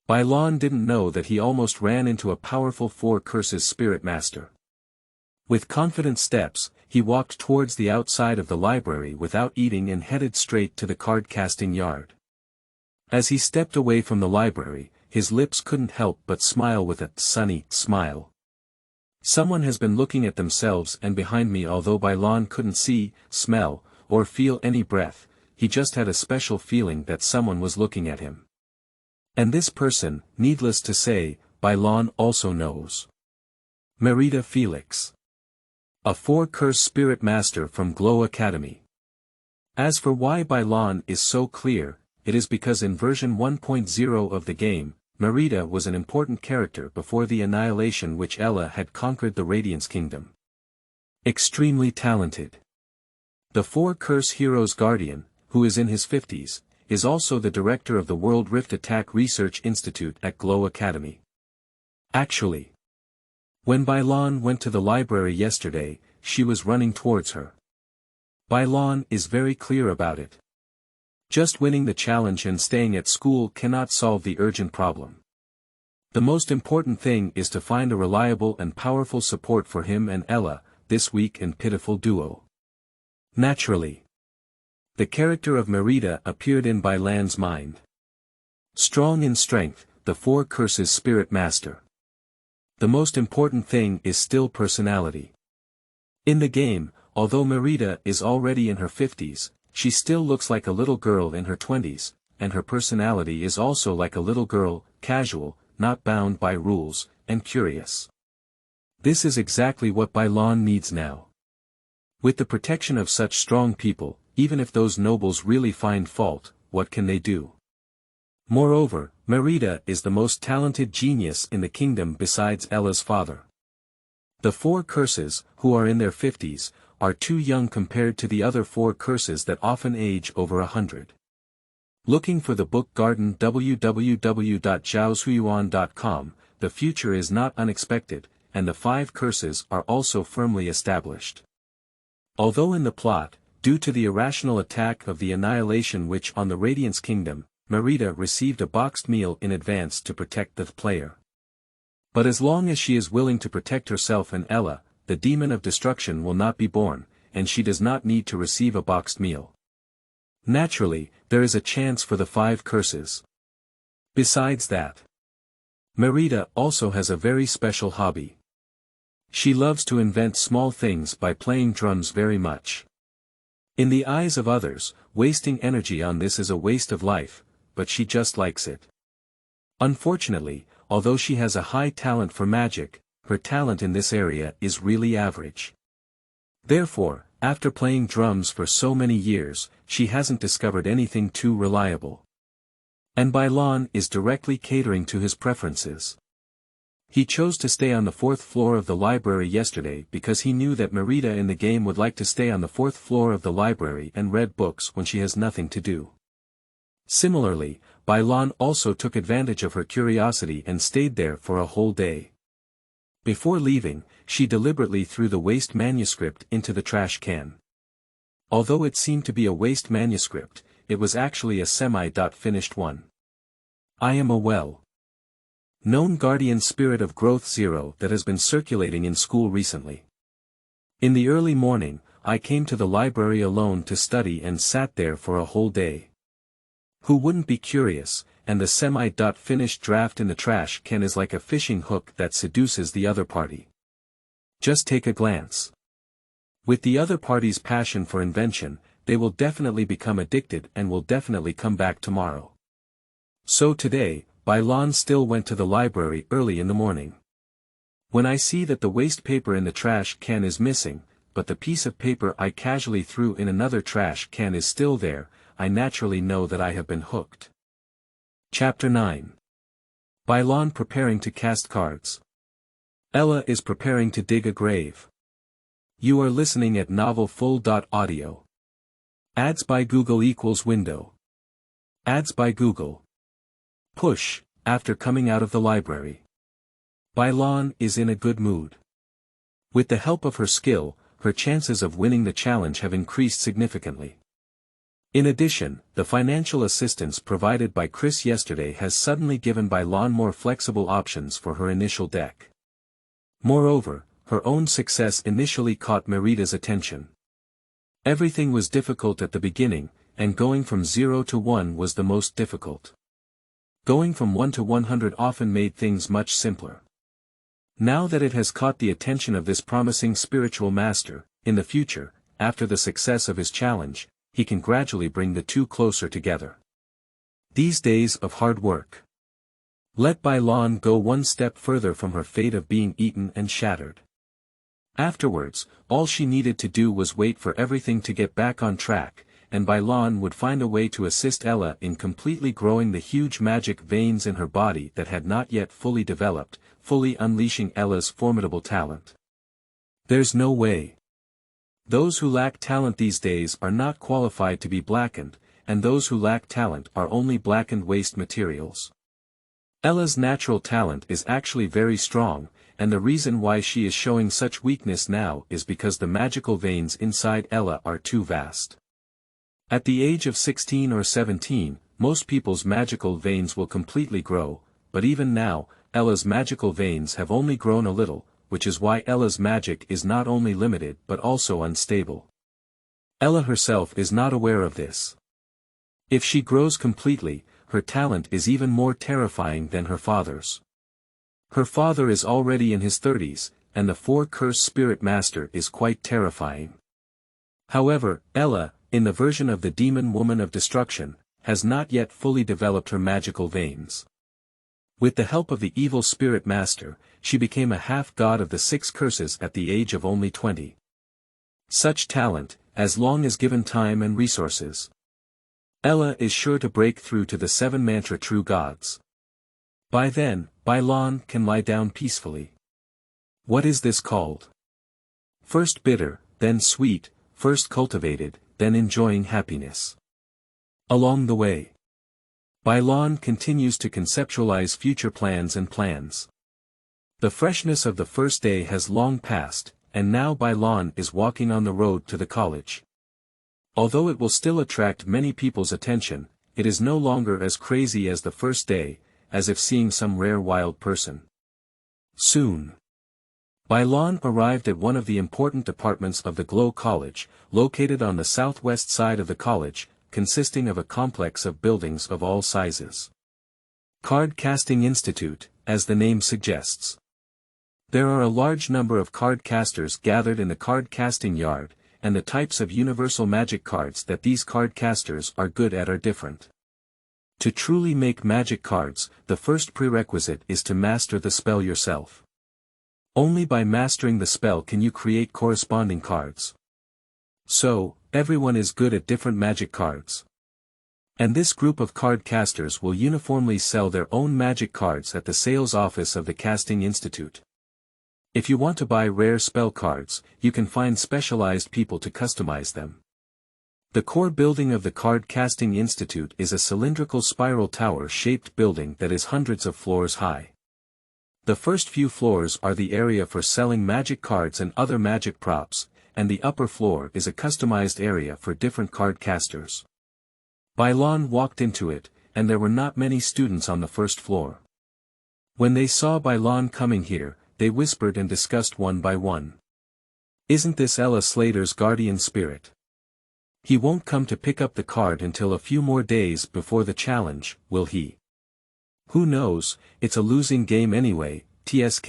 Bai Lan didn't know that he almost ran into a powerful four curses spirit master. With confident steps, he walked towards the outside of the library without eating and headed straight to the card-casting yard. As he stepped away from the library, his lips couldn't help but smile with a sunny smile. Someone has been looking at themselves and behind me. Although Bai Lan couldn't see, smell, or feel any breath, he just had a special feeling that someone was looking at him. And this person, needless to say, Bai Lan also knows. Merida Felix. A four-curse spirit master from Glow Academy. As for why Bai Lan is so clear, it is because in version 1.0 of the game, Merida was an important character before the annihilation which Ella had conquered the Radiance Kingdom. Extremely talented. The four-curse hero's guardian, who is in his 50s, is also the director of the World Rift Attack Research Institute at Glow Academy. Actually, when Bai Lan went to the library yesterday, she was running towards her. Bai Lan is very clear about it. Just winning the challenge and staying at school cannot solve the urgent problem. The most important thing is to find a reliable and powerful support for him and Ella, this weak and pitiful duo. Naturally, the character of Merida appeared in Bai Lan's mind. Strong in strength, the four curses spirit master. The most important thing is still personality. In the game, although Merida is already in her 50s, she still looks like a little girl in her 20s, and her personality is also like a little girl, casual, not bound by rules, and curious. This is exactly what Bai Lan needs now. With the protection of such strong people, even if those nobles really find fault, what can they do? Moreover, Merida is the most talented genius in the kingdom besides Ella's father. The four curses, who are in their 50s, are too young compared to the other four curses that often age over 100. Looking for the book garden www.zhaoshuyuan.com, the future is not unexpected, and the five curses are also firmly established. Although in the plot, due to the irrational attack of the annihilation which on the Radiance Kingdom, Merida received a boxed meal in advance to protect the player. But as long as she is willing to protect herself and Ella, the demon of destruction will not be born, and she does not need to receive a boxed meal. Naturally, there is a chance for the five curses. Besides that, Merida also has a very special hobby. She loves to invent small things by playing drums very much. In the eyes of others, wasting energy on this is a waste of life, but she just likes it. Unfortunately, although she has a high talent for magic, her talent in this area is really average. Therefore, after playing drums for so many years, she hasn't discovered anything too reliable. And Bai Lan is directly catering to his preferences. He chose to stay on the fourth floor of the library yesterday because he knew that Merida in the game would like to stay on the fourth floor of the library and read books when she has nothing to do. Similarly, Bai Lan also took advantage of her curiosity and stayed there for a whole day. Before leaving, she deliberately threw the waste manuscript into the trash can. Although it seemed to be a waste manuscript, it was actually a semi-finished one. I am a well-known guardian spirit of growth 0 that has been circulating in school recently. In the early morning, I came to the library alone to study and sat there for a whole day. Who wouldn't be curious, and the semi-finished draft in the trash can is like a fishing hook that seduces the other party. Just take a glance. With the other party's passion for invention, they will definitely become addicted and will definitely come back tomorrow. So today, Bai Lan still went to the library early in the morning. When I see that the waste paper in the trash can is missing, but the piece of paper I casually threw in another trash can is still there, I naturally know that I have been hooked. Chapter 9. Bai Lan preparing to cast cards. Ella is preparing to dig a grave. You are listening at novel full.audio. Ads by Google equals window. Ads by Google. Push, after coming out of the library. Bai Lan is in a good mood. With the help of her skill, her chances of winning the challenge have increased significantly. In addition, the financial assistance provided by Chris yesterday has suddenly given Bai Lan more flexible options for her initial deck. Moreover, her own success initially caught Merita's attention. Everything was difficult at the beginning, and going from 0 to 1 was the most difficult. Going from 1 to 100 often made things much simpler. Now that it has caught the attention of this promising spiritual master, in the future, after the success of his challenge, he can gradually bring the two closer together. These days of hard work. Let Bai Lan go one step further from her fate of being eaten and shattered. Afterwards, all she needed to do was wait for everything to get back on track, and Bai Lan would find a way to assist Ella in completely growing the huge magic veins in her body that had not yet fully developed, fully unleashing Ella's formidable talent. There's no way. Those who lack talent these days are not qualified to be blackened, and those who lack talent are only blackened waste materials. Ella's natural talent is actually very strong, and the reason why she is showing such weakness now is because the magical veins inside Ella are too vast. At the age of 16 or 17, most people's magical veins will completely grow, but even now, Ella's magical veins have only grown a little, which is why Ella's magic is not only limited but also unstable. Ella herself is not aware of this. If she grows completely, her talent is even more terrifying than her father's. Her father is already in his 30s, and the four-curse spirit master is quite terrifying. However, Ella, in the version of the Demon Woman of Destruction, has not yet fully developed her magical veins. With the help of the evil spirit master, she became a half-god of the 6 curses at the age of only 20. Such talent, as long as given time and resources. Ella is sure to break through to the 7 mantra true gods. By then, Bai Lan can lie down peacefully. What is this called? First bitter, then sweet, first cultivated, then enjoying happiness. Along the way, Bai Lan continues to conceptualize future plans and plans. The freshness of the first day has long passed, and now Bai Lan is walking on the road to the college. Although it will still attract many people's attention, it is no longer as crazy as the first day, as if seeing some rare wild person. Soon, Bai Lan arrived at one of the important departments of the Glow College, located on the southwest side of the college, consisting of a complex of buildings of all sizes. Card Casting Institute, as the name suggests. There are a large number of card casters gathered in the card casting yard, and the types of universal magic cards that these card casters are good at are different. To truly make magic cards, the first prerequisite is to master the spell yourself. Only by mastering the spell can you create corresponding cards. So, everyone is good at different magic cards. And this group of card casters will uniformly sell their own magic cards at the sales office of the Casting Institute. If you want to buy rare spell cards, you can find specialized people to customize them. The core building of the Card Casting Institute is a cylindrical spiral tower-shaped building that is hundreds of floors high. The first few floors are the area for selling magic cards and other magic props, and the upper floor is a customized area for different card casters. Bai Lan walked into it, and there were not many students on the first floor. When they saw Bai Lan coming here, they whispered and discussed one by one. Isn't this Ella Slater's guardian spirit? He won't come to pick up the card until a few more days before the challenge, will he? Who knows, it's a losing game anyway, tsk.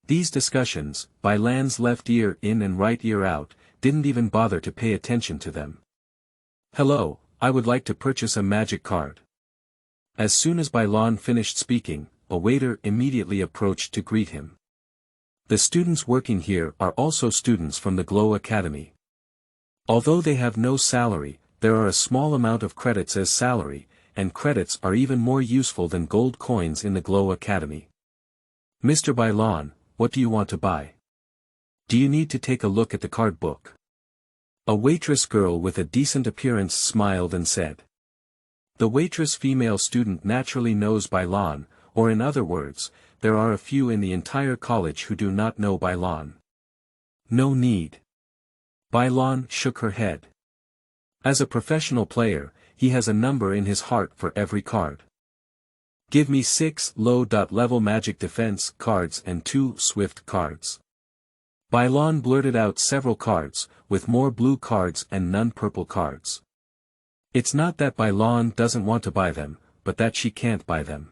These discussions, Bai Lan's left ear in and right ear out, didn't even bother to pay attention to them. Hello, I would like to purchase a magic card. As soon as Bai Lan finished speaking, a waiter immediately approached to greet him. The students working here are also students from the Glow Academy. Although they have no salary, there are a small amount of credits as salary, and credits are even more useful than gold coins in the Glow Academy. Mr. Bai Lan, what do you want to buy? Do you need to take a look at the card book? A waitress girl with a decent appearance smiled and said. The waitress female student naturally knows Bai Lan, or in other words, there are a few in the entire college who do not know Bai Lan. No need. Bai Lan shook her head. As a professional player, he has a number in his heart for every card. Give me 6 low-level magic defense cards and 2 swift cards. Bai Lan blurted out several cards, with more blue cards and none purple cards. It's not that Bai Lan doesn't want to buy them, but that she can't buy them.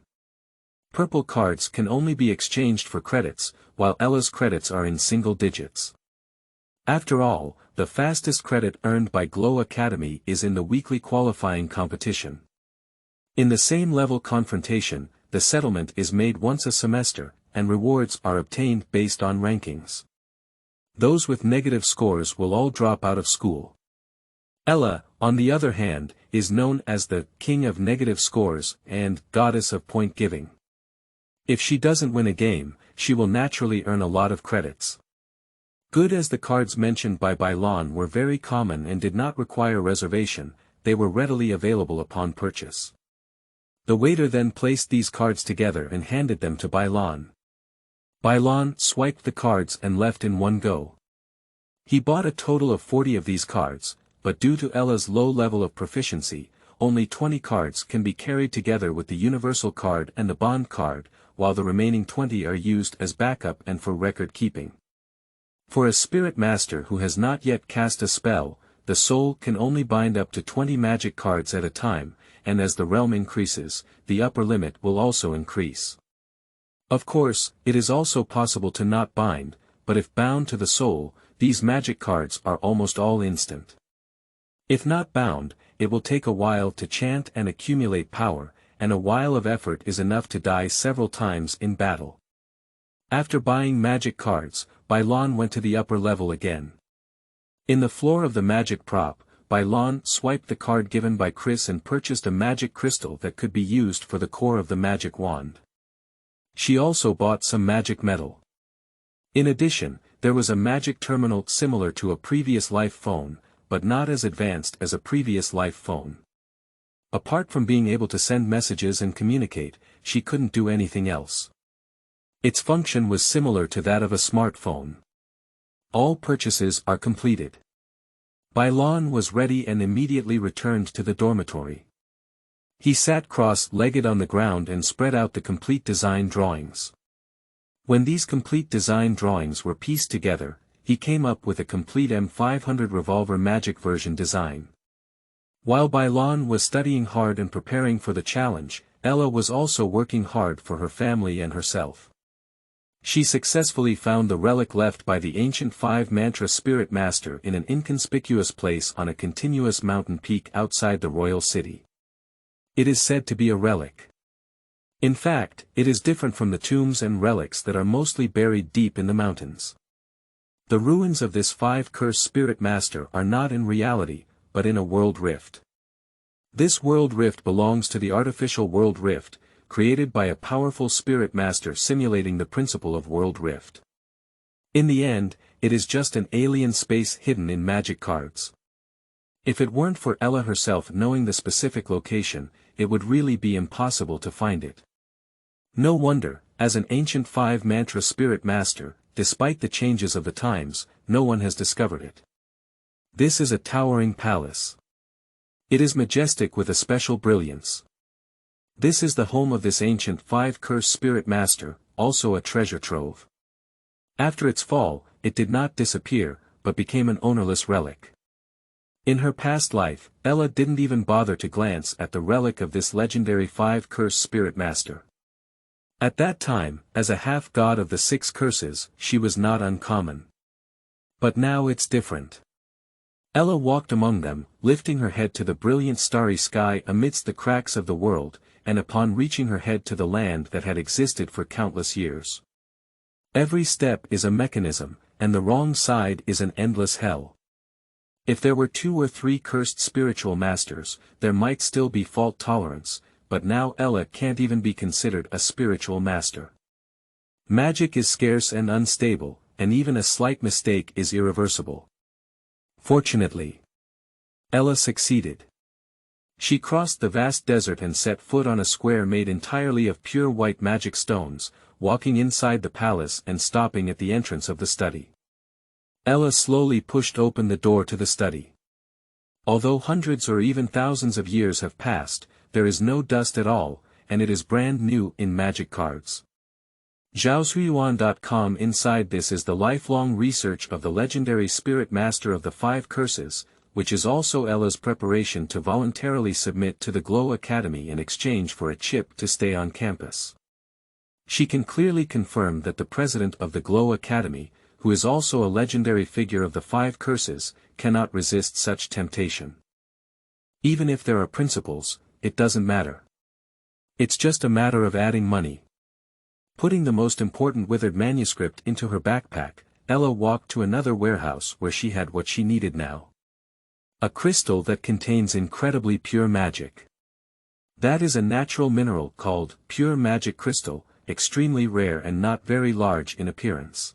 Purple cards can only be exchanged for credits, while Ella's credits are in single digits. After all, the fastest credit earned by Glow Academy is in the weekly qualifying competition. In the same level confrontation, the settlement is made once a semester, and rewards are obtained based on rankings. Those with negative scores will all drop out of school. Ella, on the other hand, is known as the King of Negative Scores and Goddess of Point Giving. If she doesn't win a game, she will naturally earn a lot of credits. Good as the cards mentioned by Bai Lan were very common and did not require reservation, they were readily available upon purchase. The waiter then placed these cards together and handed them to Bai Lan. Bai Lan swiped the cards and left in one go. He bought a total of 40 of these cards, but due to Ella's low level of proficiency, only 20 cards can be carried together with the universal card and the bond card, while the remaining 20 are used as backup and for record keeping. For a spirit master who has not yet cast a spell, the soul can only bind up to 20 magic cards at a time, and as the realm increases, the upper limit will also increase. Of course, it is also possible to not bind, but if bound to the soul, these magic cards are almost all instant. If not bound, it will take a while to chant and accumulate power, and a while of effort is enough to die several times in battle. After buying magic cards, Bai Lan went to the upper level again. In the floor of the magic prop, Bai Lan swiped the card given by Chris and purchased a magic crystal that could be used for the core of the magic wand. She also bought some magic metal. In addition, there was a magic terminal similar to a previous life phone, but not as advanced as a previous life phone. Apart from being able to send messages and communicate, she couldn't do anything else. Its function was similar to that of a smartphone. All purchases are completed. Bai Lan was ready and immediately returned to the dormitory. He sat cross-legged on the ground and spread out the complete design drawings. When these complete design drawings were pieced together, he came up with a complete M500 Revolver magic version design. While Bai Lan was studying hard and preparing for the challenge, Ella was also working hard for her family and herself. She successfully found the relic left by the ancient 5-mantra spirit master in an inconspicuous place on a continuous mountain peak outside the royal city. It is said to be a relic. In fact, it is different from the tombs and relics that are mostly buried deep in the mountains. The ruins of this 5-curse spirit master are not in reality, but in a world rift. This world rift belongs to the artificial world rift, created by a powerful spirit master simulating the principle of world rift. In the end, it is just an alien space hidden in magic cards. If it weren't for Ella herself knowing the specific location, it would really be impossible to find it. No wonder, as an ancient 5-mantra spirit master, despite the changes of the times, no one has discovered it. This is a towering palace. It is majestic with a special brilliance. This is the home of this ancient 5-curse spirit master, also a treasure trove. After its fall, it did not disappear, but became an ownerless relic. In her past life, Ella didn't even bother to glance at the relic of this legendary 5-curse spirit master. At that time, as a half-god of the 6 curses, she was not uncommon. But now it's different. Ella walked among them, lifting her head to the brilliant starry sky amidst the cracks of the world, and upon reaching her head to the land that had existed for countless years. Every step is a mechanism, and the wrong side is an endless hell. If there were 2 or 3 cursed spiritual masters, there might still be fault tolerance, but now Ella can't even be considered a spiritual master. Magic is scarce and unstable, and even a slight mistake is irreversible. Fortunately, Ella succeeded. She crossed the vast desert and set foot on a square made entirely of pure white magic stones, walking inside the palace and stopping at the entrance of the study. Ella slowly pushed open the door to the study. Although hundreds or even thousands of years have passed, there is no dust at all, and it is brand new in magic cards. Zhaosuiyuan.com. Inside this is the lifelong research of the legendary spirit master of the 5 curses, which is also Ella's preparation to voluntarily submit to the Glow Academy in exchange for a chip to stay on campus. She can clearly confirm that the president of the Glow Academy, who is also a legendary figure of the 5 curses, cannot resist such temptation. Even if there are principles, it doesn't matter. It's just a matter of adding money. Putting the most important withered manuscript into her backpack, Ella walked to another warehouse where she had what she needed now. A crystal that contains incredibly pure magic. That is a natural mineral called pure magic crystal, extremely rare and not very large in appearance.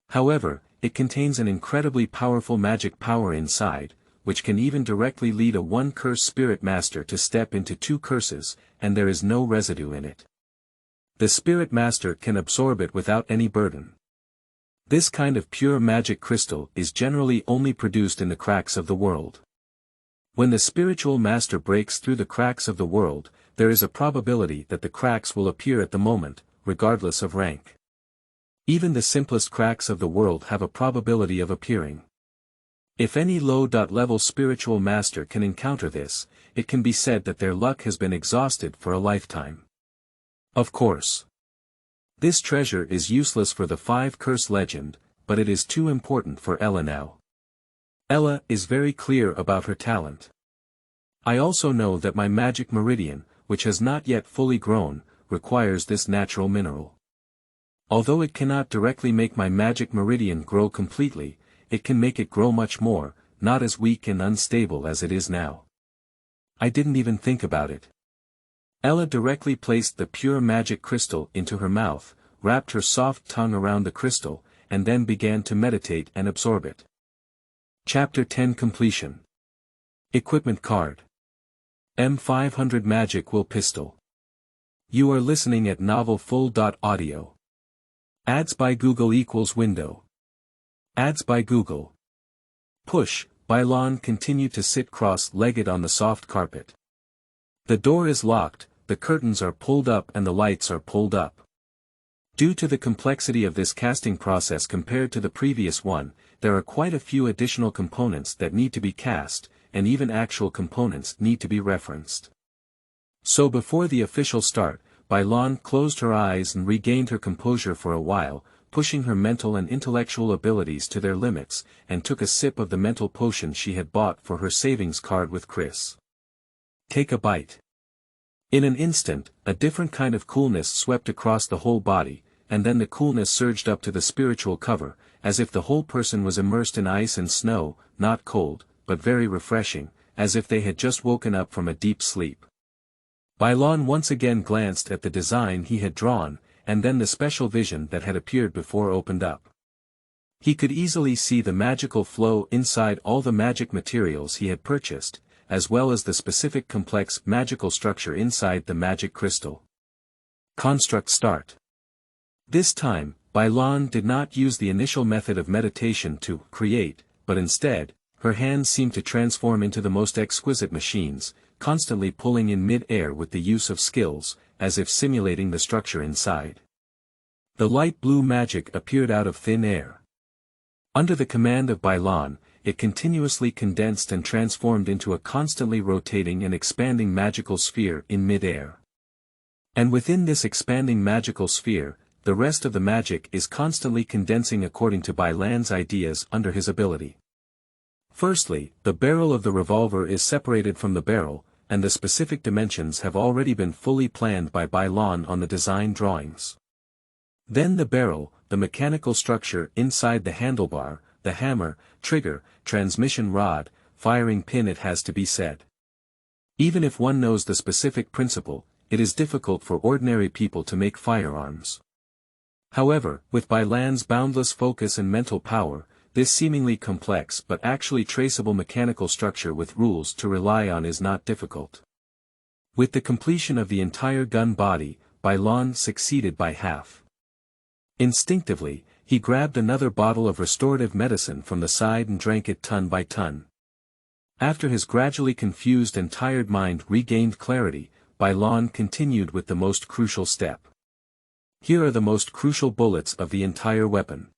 However, it contains an incredibly powerful magic power inside, which can even directly lead a 1-curse spirit master to step into 2 curses, and there is no residue in it. The spirit master can absorb it without any burden. This kind of pure magic crystal is generally only produced in the cracks of the world. When the spiritual master breaks through the cracks of the world, there is a probability that the cracks will appear at the moment, regardless of rank. Even the simplest cracks of the world have a probability of appearing. If any low-level spiritual master can encounter this, it can be said that their luck has been exhausted for a lifetime. Of course, this treasure is useless for the 5-curse legend, but it is too important for Ella now. Ella is very clear about her talent. I also know that my magic meridian, which has not yet fully grown, requires this natural mineral. Although it cannot directly make my magic meridian grow completely, it can make it grow much more, not as weak and unstable as it is now. I didn't even think about it. Ella directly placed the pure magic crystal into her mouth, wrapped her soft tongue around the crystal, and then began to meditate and absorb it. Chapter 10 Completion. Equipment Card. M500 Magic Will Pistol. You are listening at Novel Full.audio. Ads by Google equals window. Ads by Google. Push. Bai Lan continued to sit cross-legged on the soft carpet. The door is locked, the curtains are pulled up and the lights are pulled up. Due to the complexity of this casting process compared to the previous one, there are quite a few additional components that need to be cast, and even actual components need to be referenced. So before the official start, Bai Lan closed her eyes and regained her composure for a while, pushing her mental and intellectual abilities to their limits, and took a sip of the mental potion she had bought for her savings card with Chris. Take a bite. In an instant, a different kind of coolness swept across the whole body, and then the coolness surged up to the spiritual cover, as if the whole person was immersed in ice and snow, not cold, but very refreshing, as if they had just woken up from a deep sleep. Bai Lan once again glanced at the design he had drawn, and then the special vision that had appeared before opened up. He could easily see the magical flow inside all the magic materials he had purchased, as well as the specific complex magical structure inside the magic crystal. Construct Start. This time, Bai Lan did not use the initial method of meditation to create, but instead, her hands seemed to transform into the most exquisite machines, constantly pulling in mid-air with the use of skills, as if simulating the structure inside. The light blue magic appeared out of thin air. Under the command of Bai Lan, it continuously condensed and transformed into a constantly rotating and expanding magical sphere in mid-air. And within this expanding magical sphere, the rest of the magic is constantly condensing according to Bai Lan's ideas under his ability. Firstly, the barrel of the revolver is separated from the barrel, and the specific dimensions have already been fully planned by Bai Lan on the design drawings. Then the barrel, the mechanical structure inside the handlebar, the hammer, trigger, transmission rod, firing pin, it has to be said. Even if one knows the specific principle, it is difficult for ordinary people to make firearms. However, with Bai Lan's boundless focus and mental power, this seemingly complex but actually traceable mechanical structure with rules to rely on is not difficult. With the completion of the entire gun body, Bai Lan succeeded by half. Instinctively, he grabbed another bottle of restorative medicine from the side and drank it ton by ton. After his gradually confused and tired mind regained clarity, Bai Lan continued with the most crucial step. Here are the most crucial bullets of the entire weapon.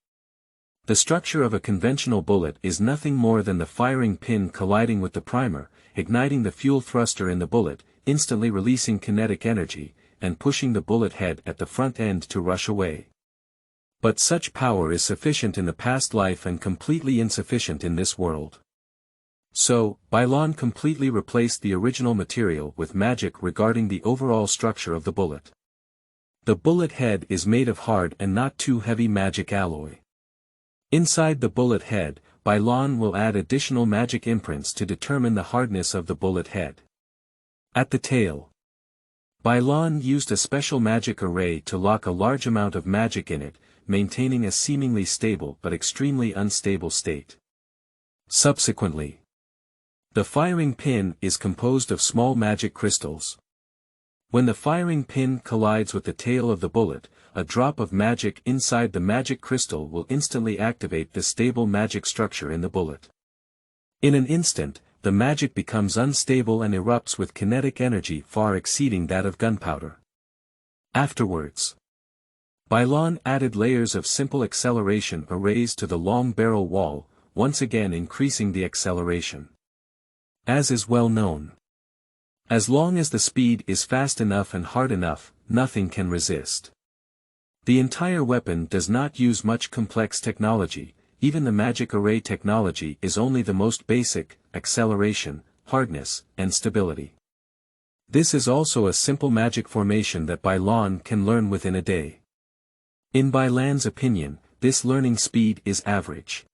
The structure of a conventional bullet is nothing more than the firing pin colliding with the primer, igniting the fuel thruster in the bullet, instantly releasing kinetic energy, and pushing the bullet head at the front end to rush away. But such power is sufficient in the past life and completely insufficient in this world. So, Bai Lan completely replaced the original material with magic regarding the overall structure of the bullet. The bullet head is made of hard and not too heavy magic alloy. Inside the bullet head, Bai Lan will add additional magic imprints to determine the hardness of the bullet head. At the tail, Bai Lan used a special magic array to lock a large amount of magic in it, maintaining a seemingly stable but extremely unstable state. Subsequently, the firing pin is composed of small magic crystals. When the firing pin collides with the tail of the bullet, a drop of magic inside the magic crystal will instantly activate the stable magic structure in the bullet. In an instant, the magic becomes unstable and erupts with kinetic energy far exceeding that of gunpowder. Afterwards, Bai Lan added layers of simple acceleration arrays to the long barrel wall, once again increasing the acceleration. As is well known, as long as the speed is fast enough and hard enough, nothing can resist. The entire weapon does not use much complex technology, even the magic array technology is only the most basic, acceleration, hardness, and stability. This is also a simple magic formation that Bai Lan can learn within a day. In Bai Lan's opinion, this learning speed is average.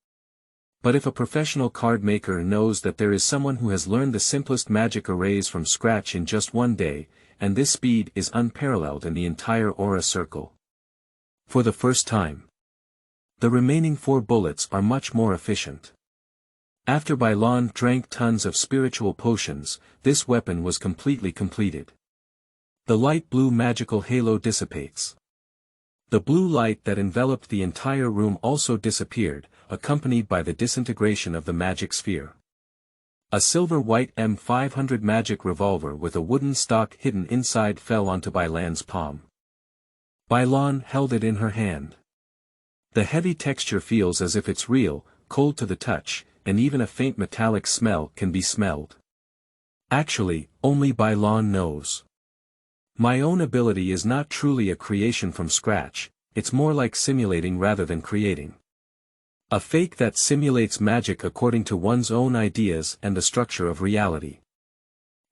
But if a professional card maker knows that there is someone who has learned the simplest magic arrays from scratch in just one day, and this speed is unparalleled in the entire aura circle. For the first time, the remaining 4 bullets are much more efficient. After Bai Lan drank tons of spiritual potions, this weapon was completely completed. The light blue magical halo dissipates. The blue light that enveloped the entire room also disappeared, accompanied by the disintegration of the magic sphere. A silver-white M500 magic revolver with a wooden stock hidden inside fell onto Bai Lan's palm. Bai Lan held it in her hand. The heavy texture feels as if it's real, cold to the touch, and even a faint metallic smell can be smelled. Actually, only Bai Lan knows. My own ability is not truly a creation from scratch, it's more like simulating rather than creating. A fake that simulates magic according to one's own ideas and the structure of reality.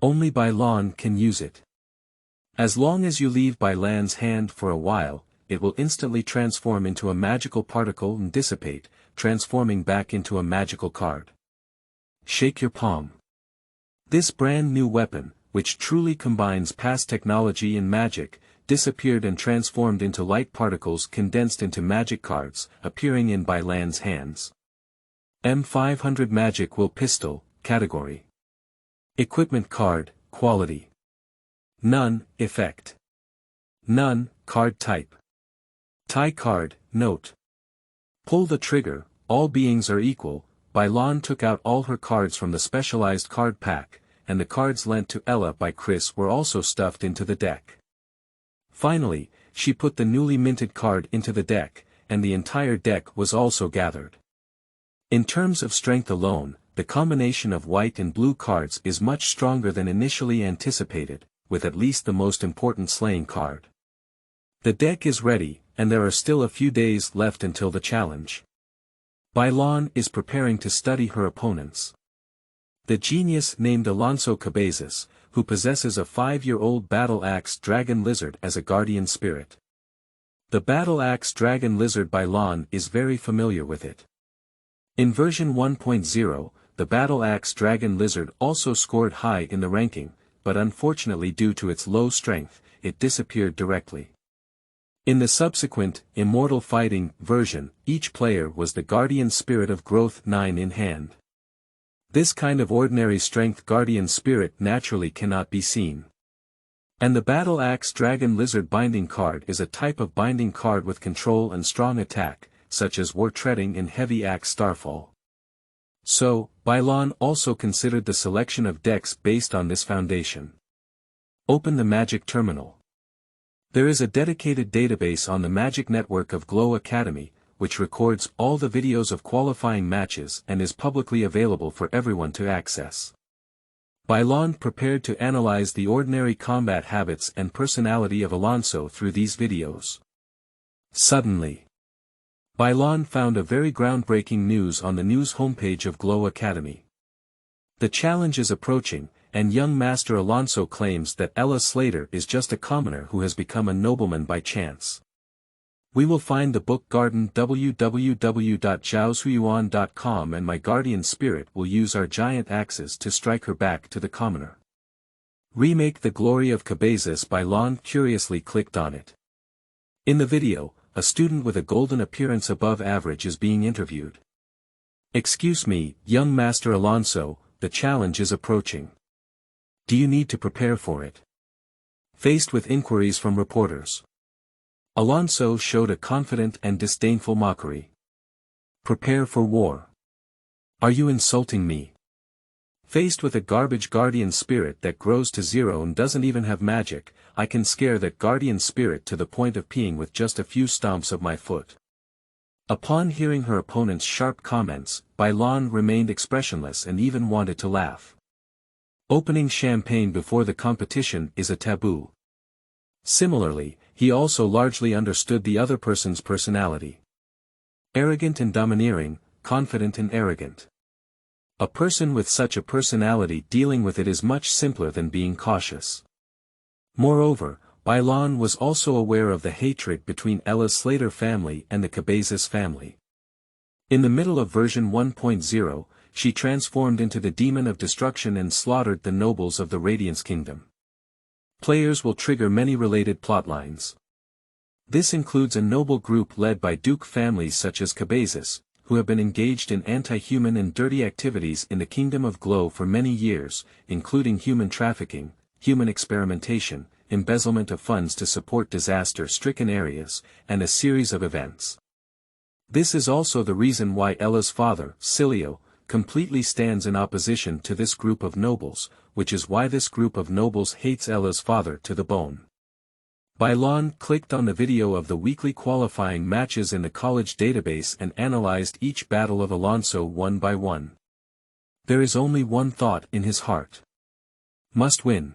Only Bai Lan can use it. As long as you leave Bai Lan's hand for a while, it will instantly transform into a magical particle and dissipate, transforming back into a magical card. Shake your palm. This brand new weapon, which truly combines past technology and magic, disappeared and transformed into light particles condensed into magic cards, appearing in Bai Lan's hands. M500 Magic Will Pistol, Category. Equipment Card, Quality. None, Effect. None, Card Type. Tie Card, Note. Pull the trigger, all beings are equal. Bai Lan took out all her cards from the specialized card pack, and the cards lent to Ella by Chris were also stuffed into the deck. Finally, she put the newly minted card into the deck, and the entire deck was also gathered. In terms of strength alone, the combination of white and blue cards is much stronger than initially anticipated, with at least the most important slaying card. The deck is ready, and there are still a few days left until the challenge. Bai Lan is preparing to study her opponents. The genius named Alonso Cabezas, who possesses a 5-year-old Battle Axe Dragon Lizard as a guardian spirit. The Battle Axe Dragon Lizard Bai Lan is very familiar with it. In version 1.0, the Battle Axe Dragon Lizard also scored high in the ranking, but unfortunately due to its low strength, it disappeared directly. In the subsequent, Immortal Fighting version, each player was the Guardian Spirit of Growth 9 in hand. This kind of ordinary strength Guardian Spirit naturally cannot be seen. And the Battle Axe Dragon Lizard Binding card is a type of binding card with control and strong attack, such as War Treading in Heavy Axe Starfall. So, Bai Lan also considered the selection of decks based on this foundation. Open the Magic Terminal. There is a dedicated database on the Magic Network of Glow Academy, which records all the videos of qualifying matches and is publicly available for everyone to access. Bai Lan prepared to analyze the ordinary combat habits and personality of Alonso through these videos. Suddenly, Bai Lan found a very groundbreaking news on the news homepage of Glow Academy. The challenge is approaching, and young Master Alonso claims that Ella Slater is just a commoner who has become a nobleman by chance. We will find the book garden www.zhaoshuyuan.com and my guardian spirit will use our giant axes to strike her back to the commoner. Remake The Glory of Cabezas. Bai Lan curiously clicked on it. In the video, a student with a golden appearance above average is being interviewed. Excuse me, young Master Alonso, the challenge is approaching. Do you need to prepare for it? Faced with inquiries from reporters, Alonso showed a confident and disdainful mockery. Prepare for war. Are you insulting me? Faced with a garbage guardian spirit that grows to 0 and doesn't even have magic, I can scare that guardian spirit to the point of peeing with just a few stomps of my foot. Upon hearing her opponent's sharp comments, Bai Lan remained expressionless and even wanted to laugh. Opening champagne before the competition is a taboo. Similarly, he also largely understood the other person's personality. Arrogant and domineering, confident and arrogant. A person with such a personality dealing with it is much simpler than being cautious. Moreover, Bai Lan was also aware of the hatred between Ella Slater family and the Cabezas family. In the middle of version 1.0, she transformed into the Demon of Destruction and slaughtered the nobles of the Radiance Kingdom. Players will trigger many related plotlines. This includes a noble group led by Duke families such as Cabezas, who have been engaged in anti-human and dirty activities in the Kingdom of Glow for many years, including human trafficking, human experimentation, embezzlement of funds to support disaster-stricken areas, and a series of events. This is also the reason why Ella's father, Cilio, completely stands in opposition to this group of nobles, which is why this group of nobles hates Ella's father to the bone. Bai Lan clicked on the video of the weekly qualifying matches in the college database and analyzed each battle of Alonso one by one. There is only one thought in his heart. Must win.